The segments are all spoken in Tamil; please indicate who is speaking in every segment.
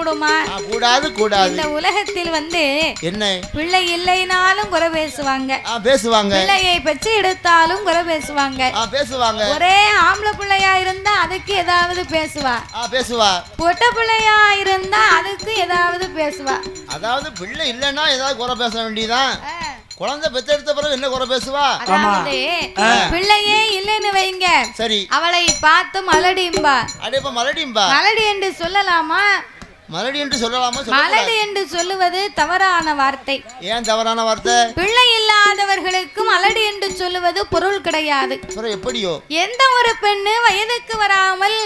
Speaker 1: கூடுமா?
Speaker 2: கூடாது கூடாது.
Speaker 1: இந்த உலகத்தில்
Speaker 2: என்ன
Speaker 1: பிள்ளை இல்லைனாலும் குறை பேசுவாங்க.
Speaker 2: பேசுவாங்க.
Speaker 1: பிள்ளையை பெற்று எடுத்தாலும் குறை பேசுவாங்க.
Speaker 2: பேசுவாங்க.
Speaker 1: ஒரே ஆம்பளை பிள்ளையா இருந்தா அதுக்கு ஏதாவது பேசுவா.
Speaker 2: பேசுவா.
Speaker 1: பொட்ட பிள்ளையா இருந்தா அதுக்கு ஏதாவது பேசுவா.
Speaker 2: அதாவது பிள்ளை இல்லைன்னா ஏதாவது குறை பேச வேண்டியதான். குழந்தை பெத்தெடுத்த பிறகு என்ன குறை பேசுவா?
Speaker 1: பிள்ளையே இல்லைன்னு வைங்க,
Speaker 2: சரி,
Speaker 1: அவளை பார்த்து மலடிம்பா.
Speaker 2: அடேப்பா மலடிம்பா.
Speaker 1: மலடி என்று சொல்லலாமா?
Speaker 2: மலடி என்று சொல்லலாமா?
Speaker 1: மலடி என்று சொல்லுவது தவறான வார்த்தை.
Speaker 2: ஏன் தவறான வார்த்தை?
Speaker 1: பிள்ளை இல்லாதவர்களுக்கு மலடி என்று சொல்லுவது பொருள் கிடையாது.
Speaker 2: எப்படியோ? எந்த
Speaker 1: ஒரு பெண்ணு வயதுக்கு வராமல்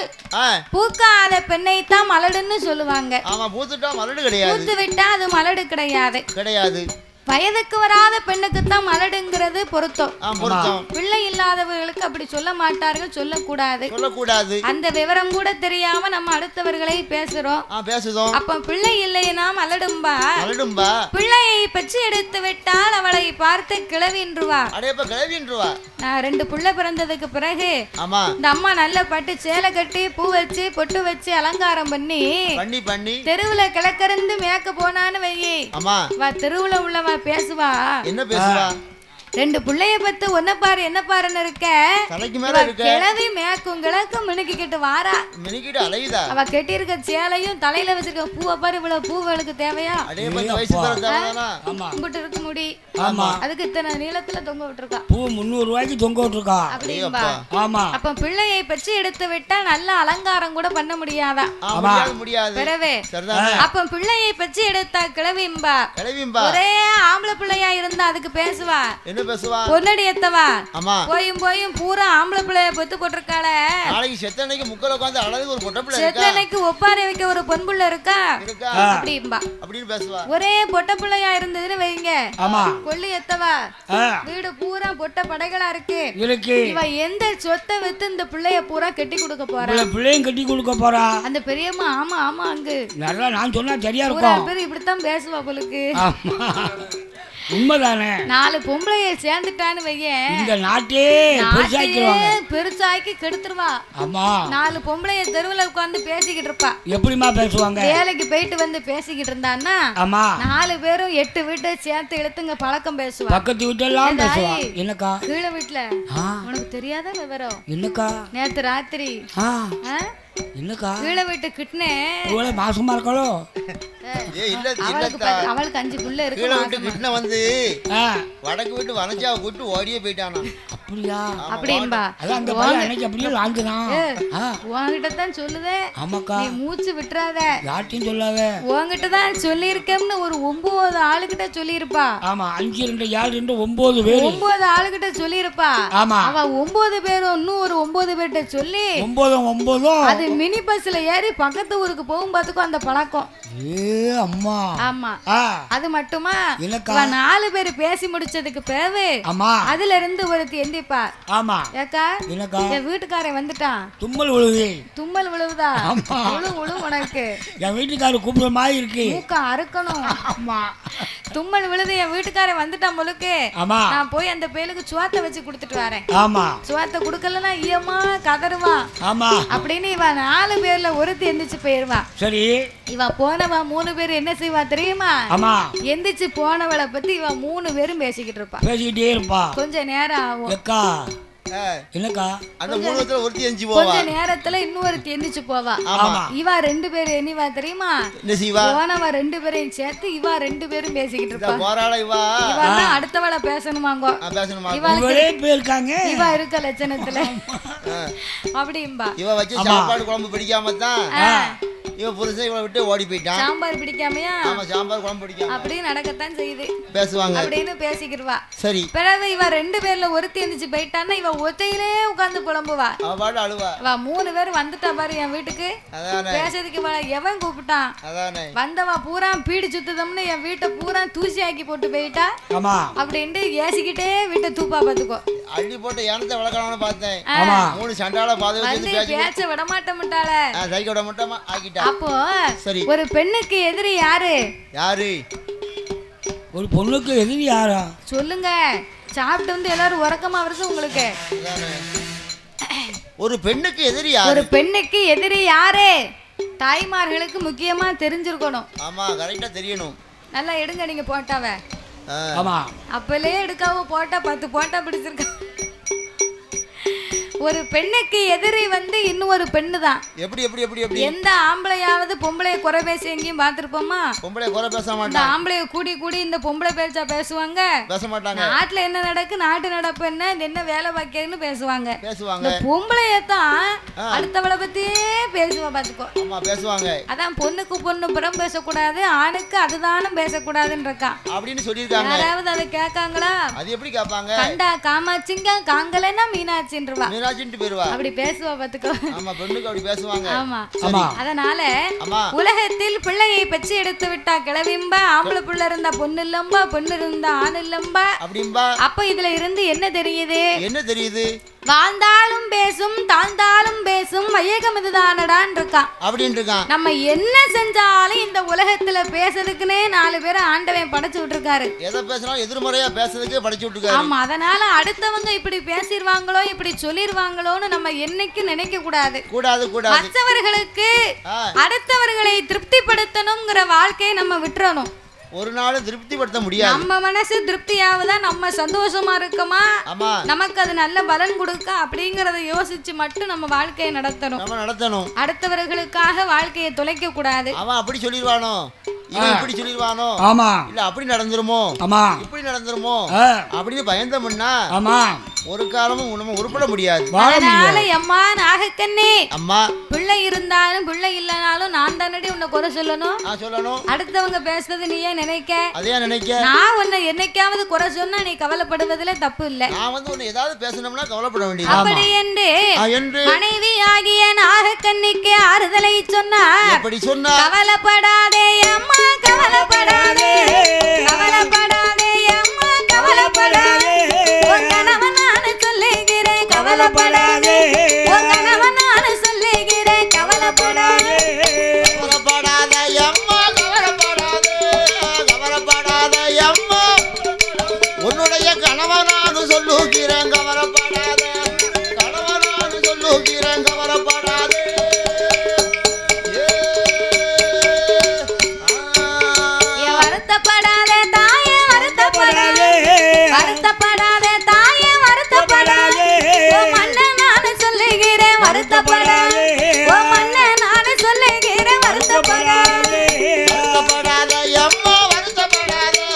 Speaker 1: பூக்காத பெண்ணை தான் மலடுன்னு சொல்லுவாங்க.
Speaker 2: ஆமா, பூத்துட்டா மலடு கிடையாது.
Speaker 1: பூத்து விட்டா அது மலடு கிடையாது.
Speaker 2: கிடையாது.
Speaker 1: வயதுக்கு வராத பெண்ணுக்கு தான் மலடுங்கிறது பொருத்தம். பிள்ளை இல்லாதவர்களுக்கு அப்படி சொல்ல மாட்டார்கள், சொல்லக்கூடாது. அந்த விவரம் கூட தெரியாம நம்ம அடுத்தவர்களை பேசுறோம். அப்ப பிள்ளை இல்லைன்னா மலடும்பா. பிள்ளையை பெற்று எடுத்து விட்டால் அவளை பார்த்து கிளவின்றுவா. நான் 2 பிள்ளை பிறந்ததுக்கு பிறகு இந்த அம்மா நல்ல பட்டு சேலை கட்டி பூ வச்சு பொட்டு வச்சு அலங்காரம் பண்ணி தெருவுல கிழக்கருந்து மேக்க போனான்னு வையே, தெருவுல உள்ளவ பேசுவா.
Speaker 2: என்ன பேசுவா?
Speaker 1: 2 பிள்ளைய பத்து ஒன்ன பாரு என்ன பாருன்னு இருக்க. கிளவி மேக்கும் கிழக்கும் மினுக்கிட்டு வாரா. அவ கெட்டி இருக்க சேலையும் தலையில வச்சிருக்க பூவை பாரு, இவ்வளவு பூவளுக்கு தேவையா? கும்பிட்டு இருக்க முடி, அதுக்கு இத்தனை நீளத்துல தொங்க விட்டுருக்கா.
Speaker 3: பூ 300 ரூபாய்க்கு தொங்க விட்டுருக்கா.
Speaker 1: அப்படின்பா. அப்ப பிள்ளையை பற்றி எடுத்து விட்டா நல்ல அலங்காரம் கூட பண்ண முடியாதா? பிறவே அப்ப பிள்ளையை பற்றி எடுத்தா கிளவிம்பா. ஒரே ஆம்பளை பிள்ளையா இருந்தா அதுக்கு பேசுவா. பொன்னடி எத்தவா போயும் பூரா ஆம்பளை பிள்ளைய பெத்து போட்டிருக்காள.
Speaker 2: செத்தனைக்கு முக்கல உட்கார்ந்து அழகு ஒரு பொட்ட பிள்ளை இருக்கா.
Speaker 1: செத்தனைக்கு ஒப்பாரி வைக்க ஒரு பொன் பிள்ளை இருக்கா. அப்படிம்பா. ஒரே பொட்ட பிள்ளையா இருந்ததுன்னு வைங்க, கொள்ளி எத்தவா வீடு பூரா பொட்ட படைகளா இருக்கு. இவ எந்த சொத்தை வித்து இந்த பிள்ளைய பூரா கட்டி கொடுக்க போறா.
Speaker 3: பிள்ளையும் கட்டி கொடுக்க போறா
Speaker 1: அந்த பெரியம்மா. ஆமா அங்கு
Speaker 3: நான் சொன்னா சரியா இருக்கும்.
Speaker 1: பேரு இப்படித்தான் பேசுவா போலுக்கு.
Speaker 3: உண்மைதானே.
Speaker 1: 4 பொம்பளைய சேர்ந்துட்டான்னு வையேன்,
Speaker 3: இந்த நாட்டே
Speaker 1: பெருசாக்கி கெடுத்துருவா.
Speaker 3: ஆமா,
Speaker 1: 4 பொம்பளைய தெருவுல உட்கார்ந்து பேசிக்கிட்டு இருப்பா.
Speaker 3: எப்படிமா பேசுவாங்க?
Speaker 1: வேலைக்கு போயிட்டு வந்து பேசிக்கிட்டு இருந்தான்னா 4 பேரும் 8 வீட்டை சேர்த்து இழுத்துங்க பழக்கம் பேசுவா.
Speaker 3: பக்கத்து வீட்டெல்லாம் பேசுவா. என்னக்கா
Speaker 1: கீழே வீட்டுல உனக்கு தெரியாத விவரம்
Speaker 3: என்னக்கா?
Speaker 1: நேத்து ராத்திரி
Speaker 3: என்னக்கா
Speaker 1: கீழே வீட்டு கிட்னே
Speaker 3: மாசமா இருக்காளோ?
Speaker 1: அவளுக்கு 5 புள்ள இருக்கு.
Speaker 2: கீழே வீட்டு கிட்ன வந்து வடக்கு வீட்டு வனஜாவை கூட்டு ஓடியே போயிட்டானா.
Speaker 3: அப்படியா?
Speaker 1: அப்படிம்பா.
Speaker 3: அந்த பையன் அன்னைக்கு அப்படியே லாங்குதான்.
Speaker 1: உன்கிட்ட தான் சொல்லுதே.
Speaker 3: ஆமாக்கா,
Speaker 1: நீ மூச்சு விட்டுறாத,
Speaker 3: யார்ட்டையும் சொல்லாத.
Speaker 1: உன்கிட்ட தான் சொல்லியிருக்கேன்னு ஒரு 9 ஆளுகிட்ட சொல்லியிருப்பா.
Speaker 3: ஆமா, 5 2 7 2 9 பேர்
Speaker 1: 9 ஆளுகிட்ட சொல்லியிருப்பா.
Speaker 3: ஆமா,
Speaker 1: அவ 9 பேரும் இன்னும் ஒரு 9 பேர்ட்ட சொல்லி
Speaker 3: 9
Speaker 1: அது மினி பஸ்ல ஏறி பக்கத்து ஊருக்கு போகும் பாத்துக்கும் அந்த பழக்கம்.
Speaker 3: அம்மா.
Speaker 1: ஆமா, அது மட்டுமா 4 பேர் பேசி முடிச்சதுக்கு பிறகு அதுல இருந்து ஒருத்தி எந்திப்பா.
Speaker 3: ஆமா,
Speaker 1: ஏக்கா என் வீட்டுக்காரன் வந்துட்டான்.
Speaker 3: தும்மல்
Speaker 1: விழுவுதா? உழு உனக்கு
Speaker 3: என் வீட்டுக்காரர் கூப்பிடுற மாதிரி இருக்கு.
Speaker 1: மூக்க அறுக்கணும். ஆமா, தும்மல் விழுது. என் வீட்டுக்காரன் வந்துட்டான் முழுக்கு. நான் போய் அந்த பேலுக்கு சுவாத்த வச்சு குடுத்துட்டு வரேன்.
Speaker 3: ஆமா,
Speaker 1: சுவாத்த குடுக்கலன்னா ஈயமா கதறுவா.
Speaker 3: ஆமா,
Speaker 1: அப்படின்னு இவ 4 பேர்ல ஒருத்தி எந்திரிச்சு போயிருவா.
Speaker 3: சரி,
Speaker 1: இவ போனவ 3 பேர் என்ன செய்வா தெரியுமா? எந்திரிச்சு போனவளை பத்தி இவ 3 பேரும் பேசிக்கிட்டு இருப்பா. கொஞ்ச நேரம் ஆகும்.
Speaker 3: என்னக்கா
Speaker 2: அந்த 3 பேர்ல ஒருத்தி எஞ்சி போவா.
Speaker 1: கொஞ்ச நேரத்துல இன்னொருத்தி எந்திரிச்சு போவா. இவ 2 பேர் என்னவா தெரியுமா? போனவ 2 பேரையும் சேர்த்து இவ 2 பேரும் பேசிக்கிட்டு இருப்பா. இவ தான் அடுத்தவள பேசணுமாங்கோ. இவ இருக்க லட்சணத்துல அப்படிம்பா.
Speaker 2: இவ வச்சு சாப்பாடு குழம்பு பிடிக்காம தான் இவ புருஷன் இவளை விட்டு ஓடி போயிட்டான்.
Speaker 1: சாம்பார் பிடிக்காமையா?
Speaker 2: ஆமா, சாம்பார் குழம்பு பிடிக்காம
Speaker 1: அப்படியே நடக்கத்தான் செய்யுது.
Speaker 2: பேசுவாங்க
Speaker 1: அப்படின்னு பேசிக்கிடுவா.
Speaker 2: சரி,
Speaker 1: பிறகு இவ 2 பேர்ல ஒருத்தி எந்திரிச்சு போயிட்டான்னா இவ ஒத்தையிலே உட்கார்ந்து புலம்புவா.
Speaker 2: அவ பாட்டு அழுவா.
Speaker 1: இவ 3 பேர் வந்துட்டா பாரு என் வீட்டுக்கு. பேசுறதுக்கு இவள எவன் கூப்பிட்டான்? வந்தவா பூரா பீடி சுத்ததம்னு என் வீட்டை பூரா தூசி ஆக்கி போட்டு போயிட்டா. அப்படின்ட்டு ஏசிக்கிட்டே வீட்டை தூப்பா பாத்துக்கோ.
Speaker 2: அள்ளி போட்டு ஏனத்தை விளக்கணும்னு பார்த்தேன். 3 சண்டால பாத்து
Speaker 1: பேச்ச விட மாட்டேன்ட்டாள.
Speaker 2: சைக்க விட மாட்டோமா ஆக்கிட்டா.
Speaker 1: அப்போ ஒரு பெண்ணுக்கு எதிரி யாரு?
Speaker 3: ஒரு பொண்ணுக்கு எதிரி யாரா
Speaker 1: சொல்லுங்க. சாப்பிட்டு வந்து எல்லாரும் உறக்கமா வருது உங்களுக்கு.
Speaker 2: ஒரு பெண்ணுக்கு எதிரி யாரு?
Speaker 1: ஒரு பெண்ணுக்கு எதிரி யாரு? தாய்மார்களுக்கு முக்கியமா தெரிஞ்சிருக்கணும்.
Speaker 2: ஆமா, கரெக்டா தெரியணும்.
Speaker 1: நல்லா எடுங்க நீங்க போட்டாவ.
Speaker 3: ஆமா,
Speaker 1: அப்பலே எடுக்காம போட்டா 10 போட்டா பிடிச்சிருக்க. ஒரு பெண்ணுக்கு எதிரி வந்து இன்னொரு பெண்ணு தான்.
Speaker 2: எப்படி எப்படி எப்படி எப்படி
Speaker 1: எந்த ஆம்பளையாவது பொம்பளைய குறை பேசி எங்கேயும் பார்த்திருப்போமா?
Speaker 2: பொம்பளை குறை பேச
Speaker 1: இந்த
Speaker 2: மாட்டாங்க.
Speaker 1: ஆம்பளைய கூடி கூடி இந்த பொம்பளை பேச்சா பேசுவாங்க.
Speaker 2: பேச மாட்டாங்க.
Speaker 1: நாட்டுல என்ன நடக்கு, நாட்டு நடப்பு என்ன, இது என்ன வேலை பாக்கியன்னு பேசுவாங்க.
Speaker 2: பேசுவாங்க.
Speaker 1: இந்த பொம்பளைய தான் அடுத்தவளை பத்தியே பேசுவா பாத்துக்கோ.
Speaker 2: ஆமா, பேசுவாங்க.
Speaker 1: அதான் பொண்ணுக்கு பொண்ணு புறம் பேசக்கூடாது, ஆணுக்கு அதுதானும் பேசக்கூடாதுன்றக்கா
Speaker 2: அப்படின்னு சொல்லியிருக்காங்க.
Speaker 1: யாராவது அதை கேட்காங்களா?
Speaker 2: அது எப்படி கேட்பாங்க?
Speaker 1: கண்டா காமாட்சிங்க காங்கலன்னா மீனாட்சின்றவா
Speaker 2: மீனாட்சின்ட்டு போயிருவா.
Speaker 1: அப்படி பேசுவா பாத்துக்கோ.
Speaker 2: ஆமா, பெண்ணுக்கு அப்படி பேசுவாங்க.
Speaker 1: ஆமா.
Speaker 3: ஆமா.
Speaker 1: அதனால
Speaker 2: ஆமா,
Speaker 1: உலகத்தில் பிள்ளையை பெற்று எடுத்து விட்டா கிளவிம்பா, ஆம்பளை பிள்ளை இருந்தா பொண்ணு இல்லம்பா, பொண்ணு இருந்தா ஆண் இல்லம்பா.
Speaker 2: அப்படிம்பா.
Speaker 1: அப்ப இதுல இருந்து என்ன தெரியுது?
Speaker 2: என்ன தெரியுது?
Speaker 1: வாழ்ந்தாலும் பேசும் தாழ்ந்தாலும் பேசும் வையகம் இதுதானடான் இருக்கான்.
Speaker 2: அப்படின்னு இருக்கான்.
Speaker 1: நம்ம என்ன செஞ்சாலும் இந்த உலகத்துல பேசுறதுக்குன்னே 4 பேரை ஆண்டவன் படைச்சு விட்டுருக்காரு.
Speaker 2: எதை பேசினாலும் எதிர்மறையா பேசுறதுக்கு படிச்சு விட்டுருக்காரு.
Speaker 1: ஆமா, அதனால அடுத்தவங்க இப்படி பேசிடுவாங்களோ இப்படி சொல்லிடுவாங்களோன்னு நம்ம என்னைக்கு நினைக்க கூடாது.
Speaker 2: கூடாது கூடாது.
Speaker 1: மற்றவர்களுக்கு அடுத்தவர்களை திருப்திப்படுத்தணுங்கிற வாழ்க்கையை நம்ம விட்டுறணும்.
Speaker 2: ஒரு நாள் திருப்திப்படுத்த முடியாது.
Speaker 1: நம்ம மனசு திருப்தியாவதா, நம்ம சந்தோஷமா இருக்கமா,
Speaker 2: ஆமா,
Speaker 1: நமக்கு அது நல்ல பலன் கொடுக்க அப்படிங்கறத யோசிச்சு மட்டும் நம்ம வாழ்க்கையை நடத்தணும்.
Speaker 2: நம்ம நடத்தணும்.
Speaker 1: அடுத்தவர்களுக்காக வாழ்க்கையை தொலைக்க கூடாது.
Speaker 2: அவன் அப்படி சொல்லிடுவானோ, இவன் இப்படி சொல்லிடுவானோ,
Speaker 3: ஆமா,
Speaker 2: இல்ல அப்படி நடந்துருமோ,
Speaker 3: ஆமா,
Speaker 2: இப்படி நடந்துருமோ அப்படின்னு பயந்தோம்னா
Speaker 3: ஆமா,
Speaker 2: ஒரு காலமும் நம்ம உருப்பட முடியாது.
Speaker 1: அதனால அம்மா நாகக்கண்ணே,
Speaker 2: அம்மா
Speaker 1: பிள்ளை இருந்தாலும் பிள்ளை இல்லனாலும் நான் தானடி உன்னை குறை சொல்லணும்.
Speaker 2: சொல்லணும்.
Speaker 1: அடுத்தவங்க பேசுறது நீ ஏன் நினைக்க?
Speaker 2: அதையா நினைக்க?
Speaker 1: நான் உன்னை என்னைக்காவது குறை சொன்னா நீ கவலைப்படுவதில் தப்பு இல்ல.
Speaker 2: நான் வந்து உன்னை ஏதாவது பேசணும்னா கவலைப்பட வேண்டியது.
Speaker 1: அப்படி என்று மனைவி ஆகிய நாகக்கண்ணிக்கு ஆறுதலை சொன்னா,
Speaker 2: எப்படி சொன்னா?
Speaker 1: கவலைப்படாதே அம்மா கவலைப்படாதே, கவலைப்படாதே அம்மா கவலைப்படாதே, உன் கணவன் நான் சொல்லுகிறேன் கவலைப்படாதே, உன் கணவன் நான் சொல்லுகிறேன் கவலைப்படாதே,
Speaker 2: கவலைப்படாதே அம்மா கவலைப்படாதே, கவலைப்படாதே அம்மா, உன்னுடைய கணவனானு சொல்லுகிறேன் கவலைப்படாதே, கணவனானு சொல்லுகிறேன் கவலைப்படாதே.
Speaker 1: வருத்தப்படாதே தாயே வருத்தப்படாதே, வருத்தப்படாதே தாயே வருத்தப்படாதே, உன் மன்னன் நான் சொல்லுகிறேன் வருத்தப்படாதே, உன் மன்னன் நான் சொல்லுகிறேன் வருத்தப்படாதே,
Speaker 2: வருத்தப்படாதே அம்மா வருத்தப்படாதே,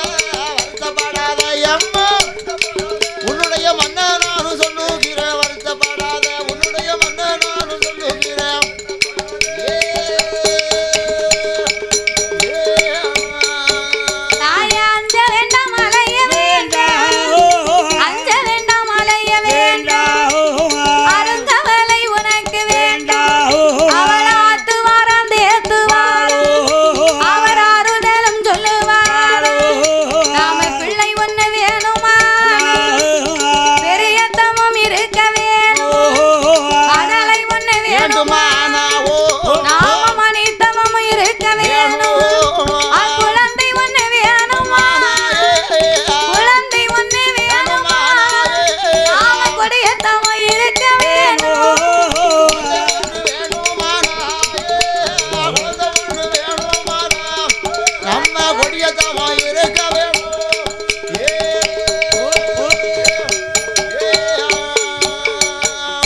Speaker 2: வருத்தப்படாதே அம்மா, உன்னுடைய மன்னன் நானும் சொல்லுகிறேன் வருத்தப்படாதே, உன்னுடைய மன்னன் நானும் சொல்லுகிறேன்.
Speaker 1: தாயே அஞ்ச வேண்டாம் அலைய வேண்டாம், அஞ்ச வேண்டாம் அலைய வேண்டாம், அருங்கவலை உனக்கு வேண்டாம், அவள் ஆத்துவாராம் தேத்துவாரோ, அவர் ஆறுதலும் சொல்லுவாரோ, நாம பிள்ளை ஒண்ணு வேணுமா, பெரிய தமம் இருக்க வேணும், கடலை ஒண்ணு வேணுமா, நாம மனிதமும் இருக்க வேணும், குழந்தை ஒண்ணு வேணுமா, குழந்தை ஒண்ணு வேணுமா, நாம கொடிய தமம் இருக்க வேணும்,
Speaker 2: நம்ம கொடியத்தமா இருக்க வேணும்.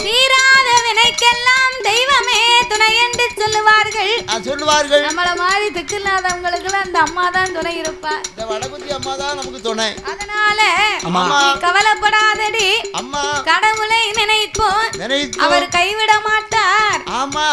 Speaker 1: தீராத வினைக்கெல்லாம் தெய்வமே துணை என்று சொல்லுவார்கள்.
Speaker 2: சொல்லுவார்கள்.
Speaker 1: நம்மள மாதிரி திக்கில்லாதவங்களுக்கு அந்த அம்மா தான் துணை இருப்பா.
Speaker 2: இந்த வடகுத்தி அம்மா தான் நமக்கு துணை.
Speaker 1: அதனால
Speaker 3: அம்மா.
Speaker 1: நீ கவலைப்படாதடி,
Speaker 2: அம்மா
Speaker 1: கடவுளை நினைப்போம், அவர் கைவிட மாட்டார்.
Speaker 2: ஆமா,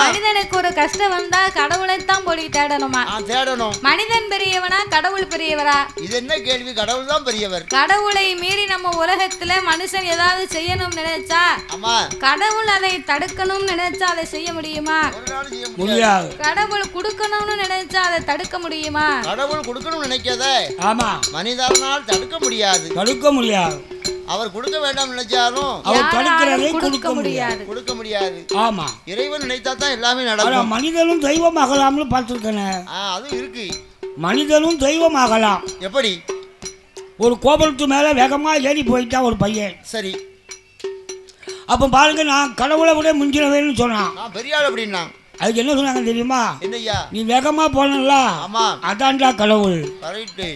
Speaker 1: மனிதனுக்கு ஒரு கஷ்டம் வந்தா கடவுளைத்தான் போய் தேடணுமா?
Speaker 2: தேடணும்.
Speaker 1: மனிதன் பெரியவனா கடவுள் பெரியவரா?
Speaker 2: இது என்ன கேள்வி? கடவுள் தான் பெரியவர்.
Speaker 1: கடவுளை மீறி நம்ம உலகத்துல மனுஷன் ஏதாவது செய்யணும் நினைச்சா,
Speaker 2: ஆமா,
Speaker 1: கடவுள் அதை தடுக்கணும் நினைச்சா அதை செய்ய முடியுமா?
Speaker 2: ஒரு நாள் செய்ய முடியாது.
Speaker 3: முடியாது.
Speaker 1: கடவுள் கொடுக்கணும்னு நினைச்சா அதை தடுக்க முடியுமா?
Speaker 2: கடவுள் கொடுக்கணும்னு நினைக்காதே
Speaker 3: ஆமா,
Speaker 2: மனிதனால் தடுக்க முடியாது.
Speaker 3: தடுக்க முடியாது.
Speaker 2: அவர் கொடுக்க வேண்டாம் நினைச்சாலும்
Speaker 3: அவர் தடுக்கிறதை
Speaker 1: யாராலும்
Speaker 3: கொடுக்க முடியாது.
Speaker 2: கொடுக்க முடியாது.
Speaker 3: ஆமா,
Speaker 2: இறைவன் நினைத்தா தான் எல்லாமே
Speaker 3: ஆனா
Speaker 2: நடக்கும்.
Speaker 3: மனிதனும் தெய்வம் ஆகலாம்னு பார்த்துருக்கேன்.
Speaker 2: அதுவும் இருக்கு.
Speaker 3: மனிதனும் தெய்வம் ஆகலாம்.
Speaker 2: எப்படி?
Speaker 3: ஒரு கோபுரத்து மேல வேகமா ஏறி போயிட்டா ஒரு பையன்.
Speaker 2: சரி,
Speaker 3: அப்ப பாருங்க, நான் கடவுளை விட முந்தினவேன்னு சொன்னான்.
Speaker 2: நான் பெரிய ஆள் அப்படின்னா
Speaker 3: அதுக்கு என்ன சொன்னாங்க தெரியுமா?
Speaker 2: என்னய்யா?
Speaker 3: நீ வேகமா போனல,
Speaker 2: ஆமா,
Speaker 3: அதான்டா கடவுள்.
Speaker 2: கரெக்ட்.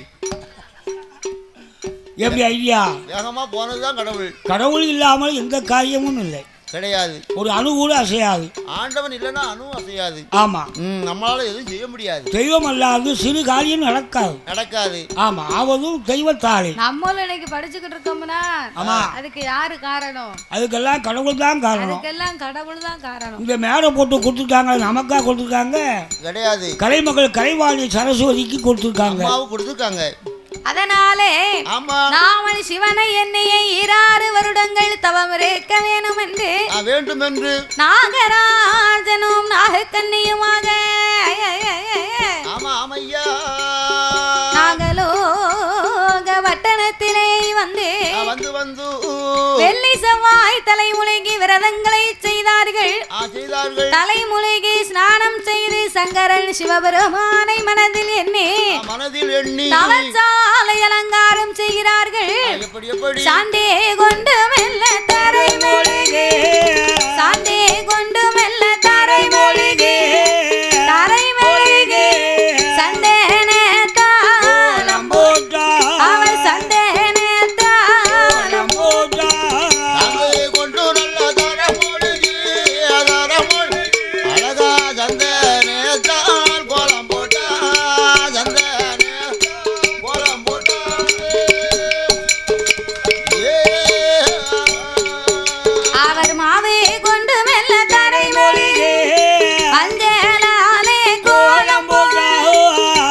Speaker 3: எப்படி ஐடியா?
Speaker 2: வேகமா போனதுதான் கடவுள்.
Speaker 3: கடவுள் இல்லாமல் எந்த காரியமும் இல்லை,
Speaker 2: கிடையாது.
Speaker 3: ஒரு அணு கூட அசையாது.
Speaker 2: ஆண்டவன் இல்லைன்னா அணுவும் அசையாது.
Speaker 3: ஆமா,
Speaker 2: நம்மளால எதுவும் செய்ய முடியாது.
Speaker 3: தெய்வம் அல்லாது சிறு காரியம் நடக்காது. ஆமா, ஆவதும் தெய்வத்தாலே.
Speaker 1: நம்மளும் இன்னைக்கு படிச்சுக்கிட்டு இருக்கோம்னா,
Speaker 3: ஆமா,
Speaker 1: அதுக்கு யாரு காரணம்?
Speaker 3: அதுக்கெல்லாம் கடவுள் தான் காரணம்.
Speaker 1: அதுக்கெல்லாம் கடவுள் தான் காரணம்.
Speaker 3: இந்த மேடை போட்டு கொடுத்துருக்காங்க, நமக்கா கொடுத்துருக்காங்க? கிடையாது. கலைமகள் கலைவாணி சரஸ்வதிக்கு கொடுத்துருக்காங்க, கொடுத்துருக்காங்க.
Speaker 1: அதனாலே நாமல் சிவனை என்னையை 6 வருடங்கள் தவம் இருக்க வேண்டும் என்று நாகராஜனும் நாகக்கன்னியுமாக நாகலோக வட்டணத்திலே வந்து வெள்ளி செவ்வாய் தலைமுழுகி விரதங்களை செய்தார்கள். தலைமுழுகி ஸ்நானம் செய்து சங்கரன் சிவபெருமானை மனதில் எண்ணி தவச்சாலை அலங்காரம் செய்கிறார்கள். சாந்தே கொண்டு மெல்ல தரை மொழிகே, சாந்தே கொண்டு மெல்ல தரை மொழிகே, தரை மொழிகே சந்தேன தாளம் போட்டா, அவர் சந்தேன தாளம் போட்டா, கொண்டு நல்ல தரை மொழிகே, அழகா சந்தேன தாள் கோலம் போட்டா, சந்தேன கோலம் போட்டா. அவர் மாவே கொண்டு மெல்ல தரை மொழிகே, மஞ்சளாலே கோலம் போட்டா,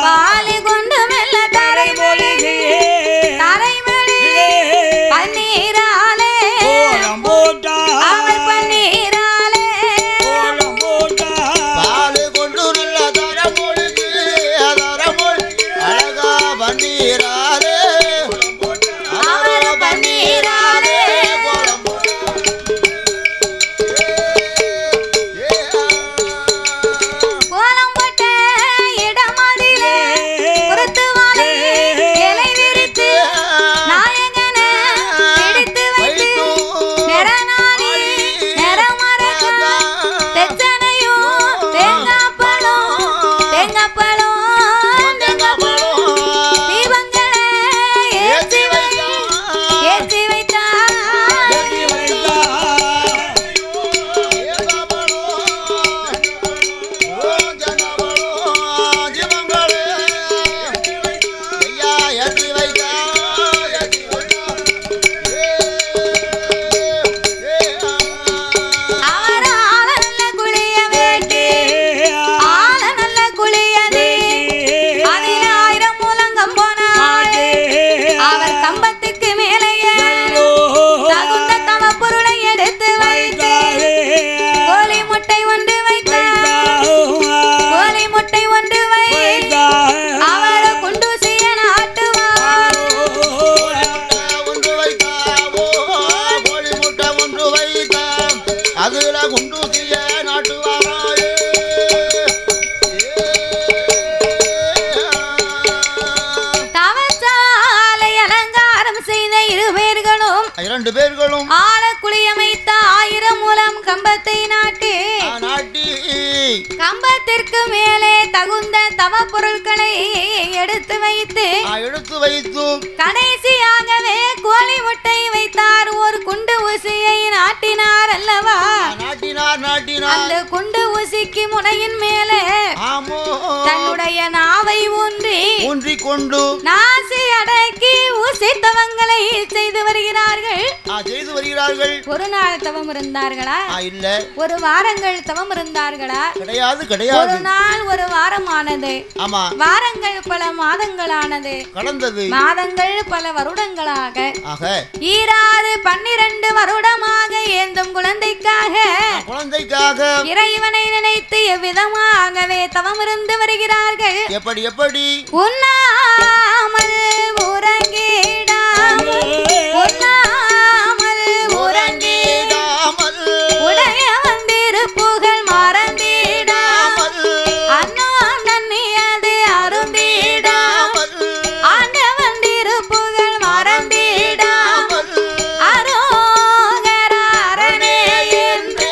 Speaker 1: பாலி கொண்டு மெல்ல தரை மொழிகே, தரை மொழிகே பன்னீராலே கோலம் போட்டா, அவர் பன்னீராலே கோலம் போட்டா, பாலி கொண்டு நல்ல தரை மொழிகே, அழகா பன்னீராலே அவர் பன்னீராலே கோலம் போட்டா. கோலம் போட்ட இடமதிலே குருத்துவாலை இலை விரித்து நாயகனை பிடித்து வைத்து நிறநாளி நிறமரக்கா தெச்சனையும் தேங்காப்பழம் தீபங்களை ஏற்றி வைத்தார். அவர் ஆள நல்ல குளிய வேட்டி, ஆள நல்ல குளியது, அதில் 1000 மூலங்கம் போனாள். அவர் கம்பத்துக்கு மேலேயே தகுந்த தவ பொருளை எடுத்து வைத்து கோழி முட்டை ஒன்று வைத்தார். கோழி முட்டை ஒன்று வைத்தார். அவர் குண்டூசிய நாட்டுவார்.
Speaker 2: அதுல குண்டூசிய நாட்டுவாராயே.
Speaker 1: தவச்சாலை அலங்காரம் செய்த 2 பேர்களும் ஆழ குளியமைத்த 1000 மூலம் கம்பத்தை நாட்டி கம்பத்திற்கு மேலே தகுந்த தவ பொருட்களை எடுத்து வைத்து கடைசியாகவே கோழி முட்டை வைத்தார். ஒரு குண்டு ஊசியை நாட்டினார் அல்லவா? அந்த குண்டு ஊசிக்கு முனையின் மேலே தன்னுடைய நாவை ஊன்றி கொண்டு நாசி அடக்கி ஊசி தவங்களை செய்து வருகிறார்கள். ஒரு நாள் தவம் இருந்தார்களா? இல்ல. ஒரு வாரங்கள் தவம் இருந்தார்களா? கிடையாது. ஒரு நாள் ஒரு வாரமானது, வாரங்கள் பல மாதங்களானது, மாதங்கள் பல வருடங்களாக 12 வருடமாக ஏந்தும் குழந்தைக்காக இறைவனை நினைத்து எவ்விதமாகவே தவம் இருந்து வருகிறார்கள். எப்படி உண்ணாமல் உறங்கிடாமல் உடைய வந்திருப்புகள் மறந்திடாமல் அன்னம் நன்னியது அருந்திடாமல் ஆண்ட வந்திருப்புகள் மறந்திடாமல் அரோகர அரணே என்று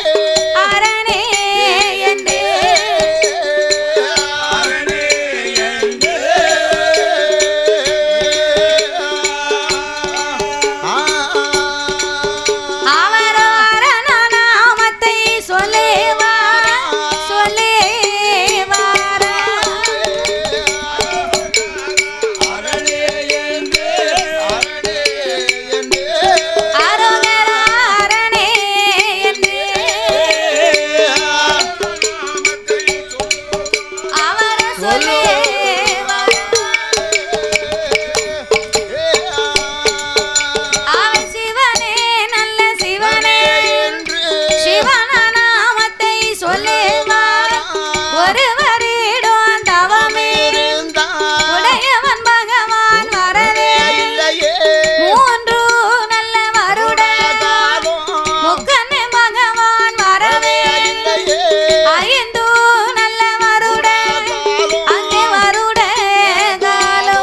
Speaker 1: சொல்லே அவன் சிவனே நல்ல சிவனே சிவன நாமத்தை சொல்லேவார் ஒருவரிடம் தவமே உடையவன் பகவான் வரவே மூன்று நல்ல வருட முக்கண்ணே பகவான் வரவே ஐந்து நல்ல வருட அங்கே வருட காலோ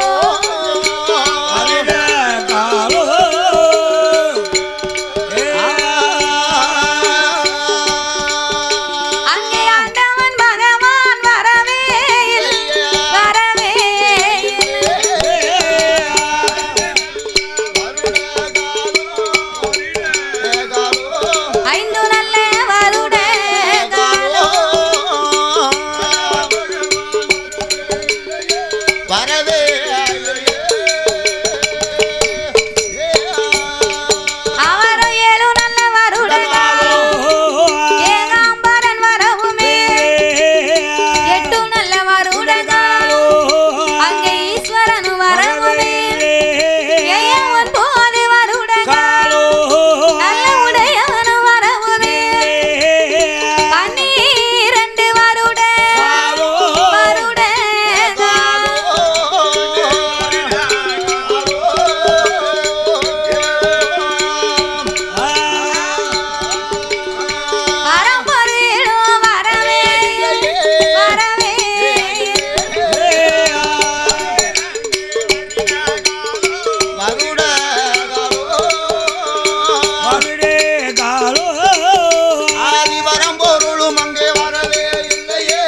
Speaker 1: அங்கே ஆண்டவன் பகவான் வரவே வரவே ஐந்து நல்ல வருட காலோ
Speaker 2: வரவே
Speaker 1: அவரும் ஏழு நல்ல வருட காலோ ஏகாம்பரன் வரவுமே எட்டு நல்ல வருட காலோ அங்கே ஈஸ்வரன் வரவுமே ஏன் ஒன்பது வருட காலோ நல்ல உடையவனு வரவுமே 12 வருட வருட வரம்பொருளோ வரவே வரவே
Speaker 2: வருட ஆதி வரம்பொருளும் அங்கே வரவே இல்லையே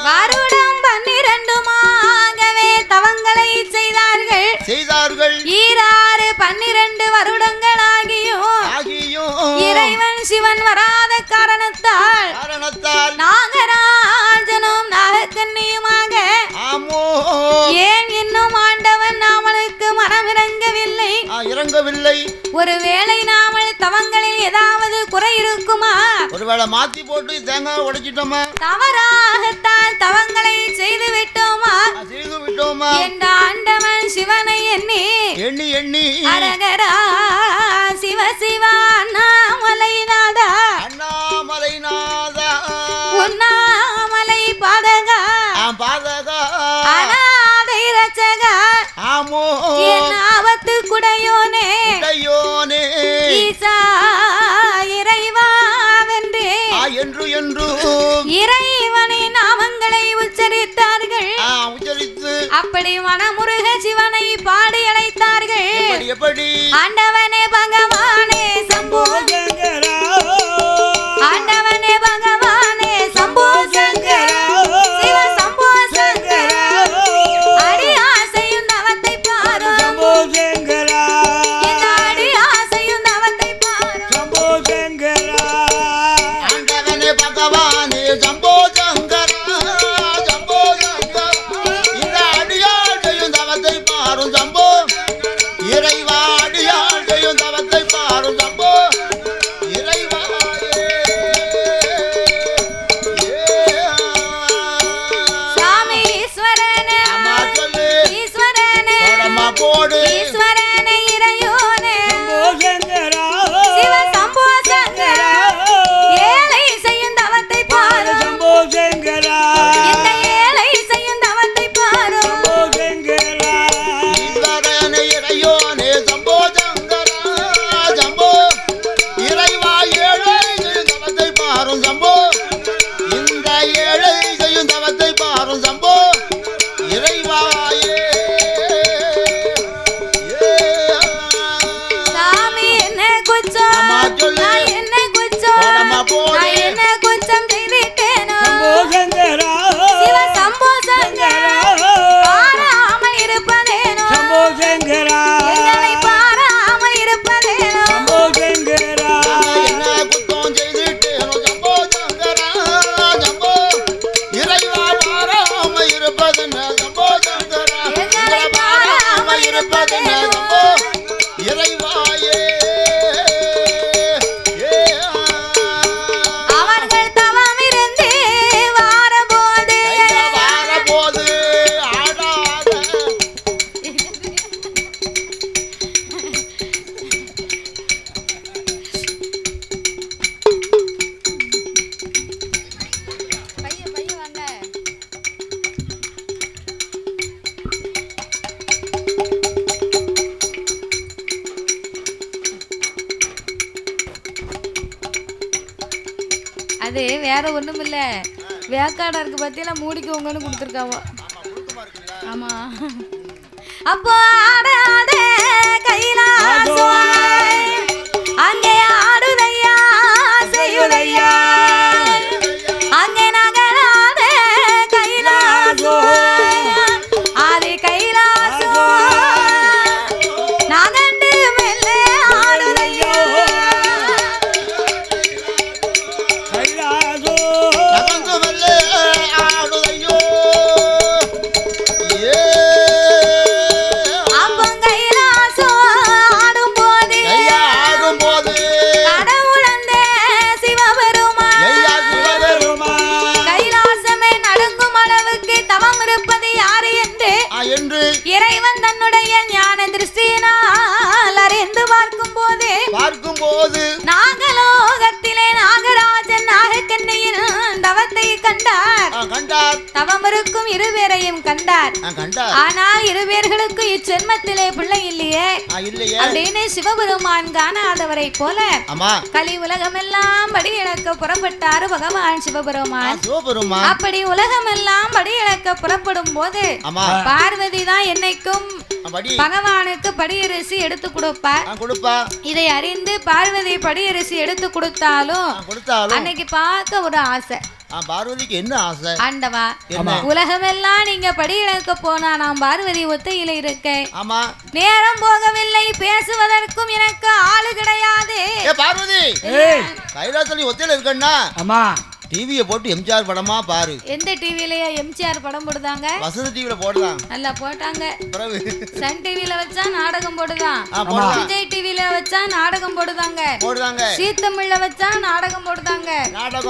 Speaker 1: வருடம் 12 தவங்களை செய்தார்கள்
Speaker 2: செய்தார்கள்
Speaker 1: ஈராறு 12 வருடங்களாகியும்
Speaker 2: ஆகியும்
Speaker 1: இறைவன் சிவன் வராத காரணத்தால்
Speaker 2: காரணத்தால்
Speaker 1: நாகராஜனும் நாகக்கன்னியுமாக
Speaker 2: ஆமோ
Speaker 1: ஏன் இன்னும் ஆண்டவன் நாமளுக்கு மனமிறங்கவில்லை
Speaker 2: இறங்கவில்லை
Speaker 1: ஒருவேளை நாமல் தவங்களில் ஏதாவது குறை இருக்குமா
Speaker 2: ஒருவேளை மாத்தி போட்டு தேங்காய் உடைச்சிட்டோமா
Speaker 1: தவறாகத்தான் தவங்களை செய்து விட்டோமா
Speaker 2: செய்து விட்டோமா
Speaker 1: என்ற ஆண்டவன் சிவனை எண்ணி
Speaker 2: எண்ணி எண்ணி
Speaker 1: அரகரா சிவ சிவா அண்ணாமலைநாதா
Speaker 2: அண்ணாமலைநாதா
Speaker 1: உண்ணாமலை பாதகா
Speaker 2: பாதகா
Speaker 1: அநாதை ரச்சகா
Speaker 2: ஆமோ
Speaker 1: என் ஆபத்து குடையோனே
Speaker 2: உடையோனே
Speaker 1: ஈசா இறைவா வென்றே
Speaker 2: என்று என்று
Speaker 1: இறைவனின் நாமங்களை உச்சரித்தார்கள்
Speaker 2: உச்சரித்து
Speaker 1: அப்படி மனமுருக சிவனை பாடி அழைத்தார்கள்
Speaker 2: எப்படி எப்படி
Speaker 1: ஆண்டவனே பகவானே சம்போ ஆண்டவனே பகவானே சம்போ சங்கரா சிவ சம்போ சங்கரா அடி ஆசையும் தவத்தை பாரும் எங்க அடி ஆசையும் தவத்தை பாரும்
Speaker 2: ஆண்டவனே பகவானே சம்போ சங்கரா சம்போ சங்கரா இந்த அடியாட்டையும் தவத்தை பாரும் சம்போ இறைவா அடியாட்டையும் தவத்தை பாரும் சம்போ இறைவா
Speaker 1: சாமி ஈஸ்வரனே ஈஸ்வரனே
Speaker 2: போடு
Speaker 1: ஈஸ்வரனே இறையோனே சிவ சம்போ சங்கரா ஏழை செய்யும் தவத்தை பாரும் இந்த ஏழை செய்யும் தவத்தை பாரும்
Speaker 2: ஈஸ்வரனே இறையோனே சம்போ சங்கரா சம்போ இறைவா ஏழை செய்யும் தவத்தை பாரும் சம்போ இந்த ஏழை செய்யும் தவத்தை பாரும் சம்போ இறைவாயே
Speaker 1: சாமி என்ன குச்சம்
Speaker 2: அம்மா சொல்லு.
Speaker 1: நான் என்ன குச்சம்
Speaker 2: போடம்மா போடு.
Speaker 1: நான் என்ன குச்சம் செய்துட்டேனோ சிவ சம்போ சங்கரா பாராமல் இருப்பதேனோ எங்களை பாராமல் இருப்பதேனோ
Speaker 2: என்ன குத்தம் செய்துட்டேனோ சம்போ சங்கரா சம்போ இறைவா பாராமல்
Speaker 1: அது வேற ஒண்ணும் இல்ல, வேக்காடா இருக்கு பத்தியெல்லாம் மூடிக்கோங்கன்னு கொடுத்துருக்காவோ. ஆமா. அப்போ ஆடாத கைலாசம் அங்கே ஆடுதையா செய்யுதையா, அங்கே நகராத கைலாசம் ஆதி கைலாசம் நகண்டு மெல்ல ஆடுதையோ
Speaker 3: கைலாசோ
Speaker 2: நகர்ந்து மெல்ல ஆடுதையோ.
Speaker 1: அப்போ கைலாசம் ஆடும்போது கடவுளந்த சிவபெருமான் கைலாசமே நடுங்கும் அளவுக்கு தவம் இருப்பது யாரு என்று இறைவன் தன்னுடைய ஞான திருஷ்டியினால் அறிந்து பார்க்கும்போது நாகலோகத்திலே நாகராஜன் நாகக்கண்ணியின் தவத்தை கண்டார். தவம் இருக்கும் இருவேரையும் கண்டார். ஆனால் இருவேர்களுக்கு இச்சென்மத்திலே பிள்ளை இல்லையே அப்படின்னு சிவபெருமான் காணாதவரை போல கலி உலகமெல்லாம் படி இழக்க புறப்பட்டாரு பகவான் சிவபெருமான். அப்படி உலகமெல்லாம் படி இழக்க புறப்படும் போது பார்வதி தான் என்னைக்கும் பகவானுக்கு படியரிசி எடுத்து கொடுப்பா. இதை அறிந்து பார்வதி படியரிசி எடுத்து கொடுத்தாலும் அன்னைக்கு பார்க்க ஒரு ஆசை.
Speaker 2: பார்வதிக்கு என்ன ஆசை?
Speaker 1: ஆண்டவா, உலகமெல்லாம் நீங்க படி இழக்க போனா நான் பார்வதி ஒத்தையில இருக்கேன். நேரம் போகவில்லை, பேசுவதற்கும் எனக்கு ஆளு கிடையாது.
Speaker 2: பார்வதி கைலாசத்துல ஒத்தையில இருக்கா? டிவியை போட்டு எம்ஜிஆர் படமா பாரு.
Speaker 1: எந்த டிவிலயா எம்ஜிஆர் படம் போடுதாங்க?
Speaker 2: வசதி டிவில போடுதான். நல்லா
Speaker 1: போட்டாங்க. சன் டிவில வச்சா நாடகம் போடுதான். விஜய் டிவில வச்சா நாடகம் போடுதாங்க. சீ தமிழ்ல வச்சா நாடகம் போடுதாங்க.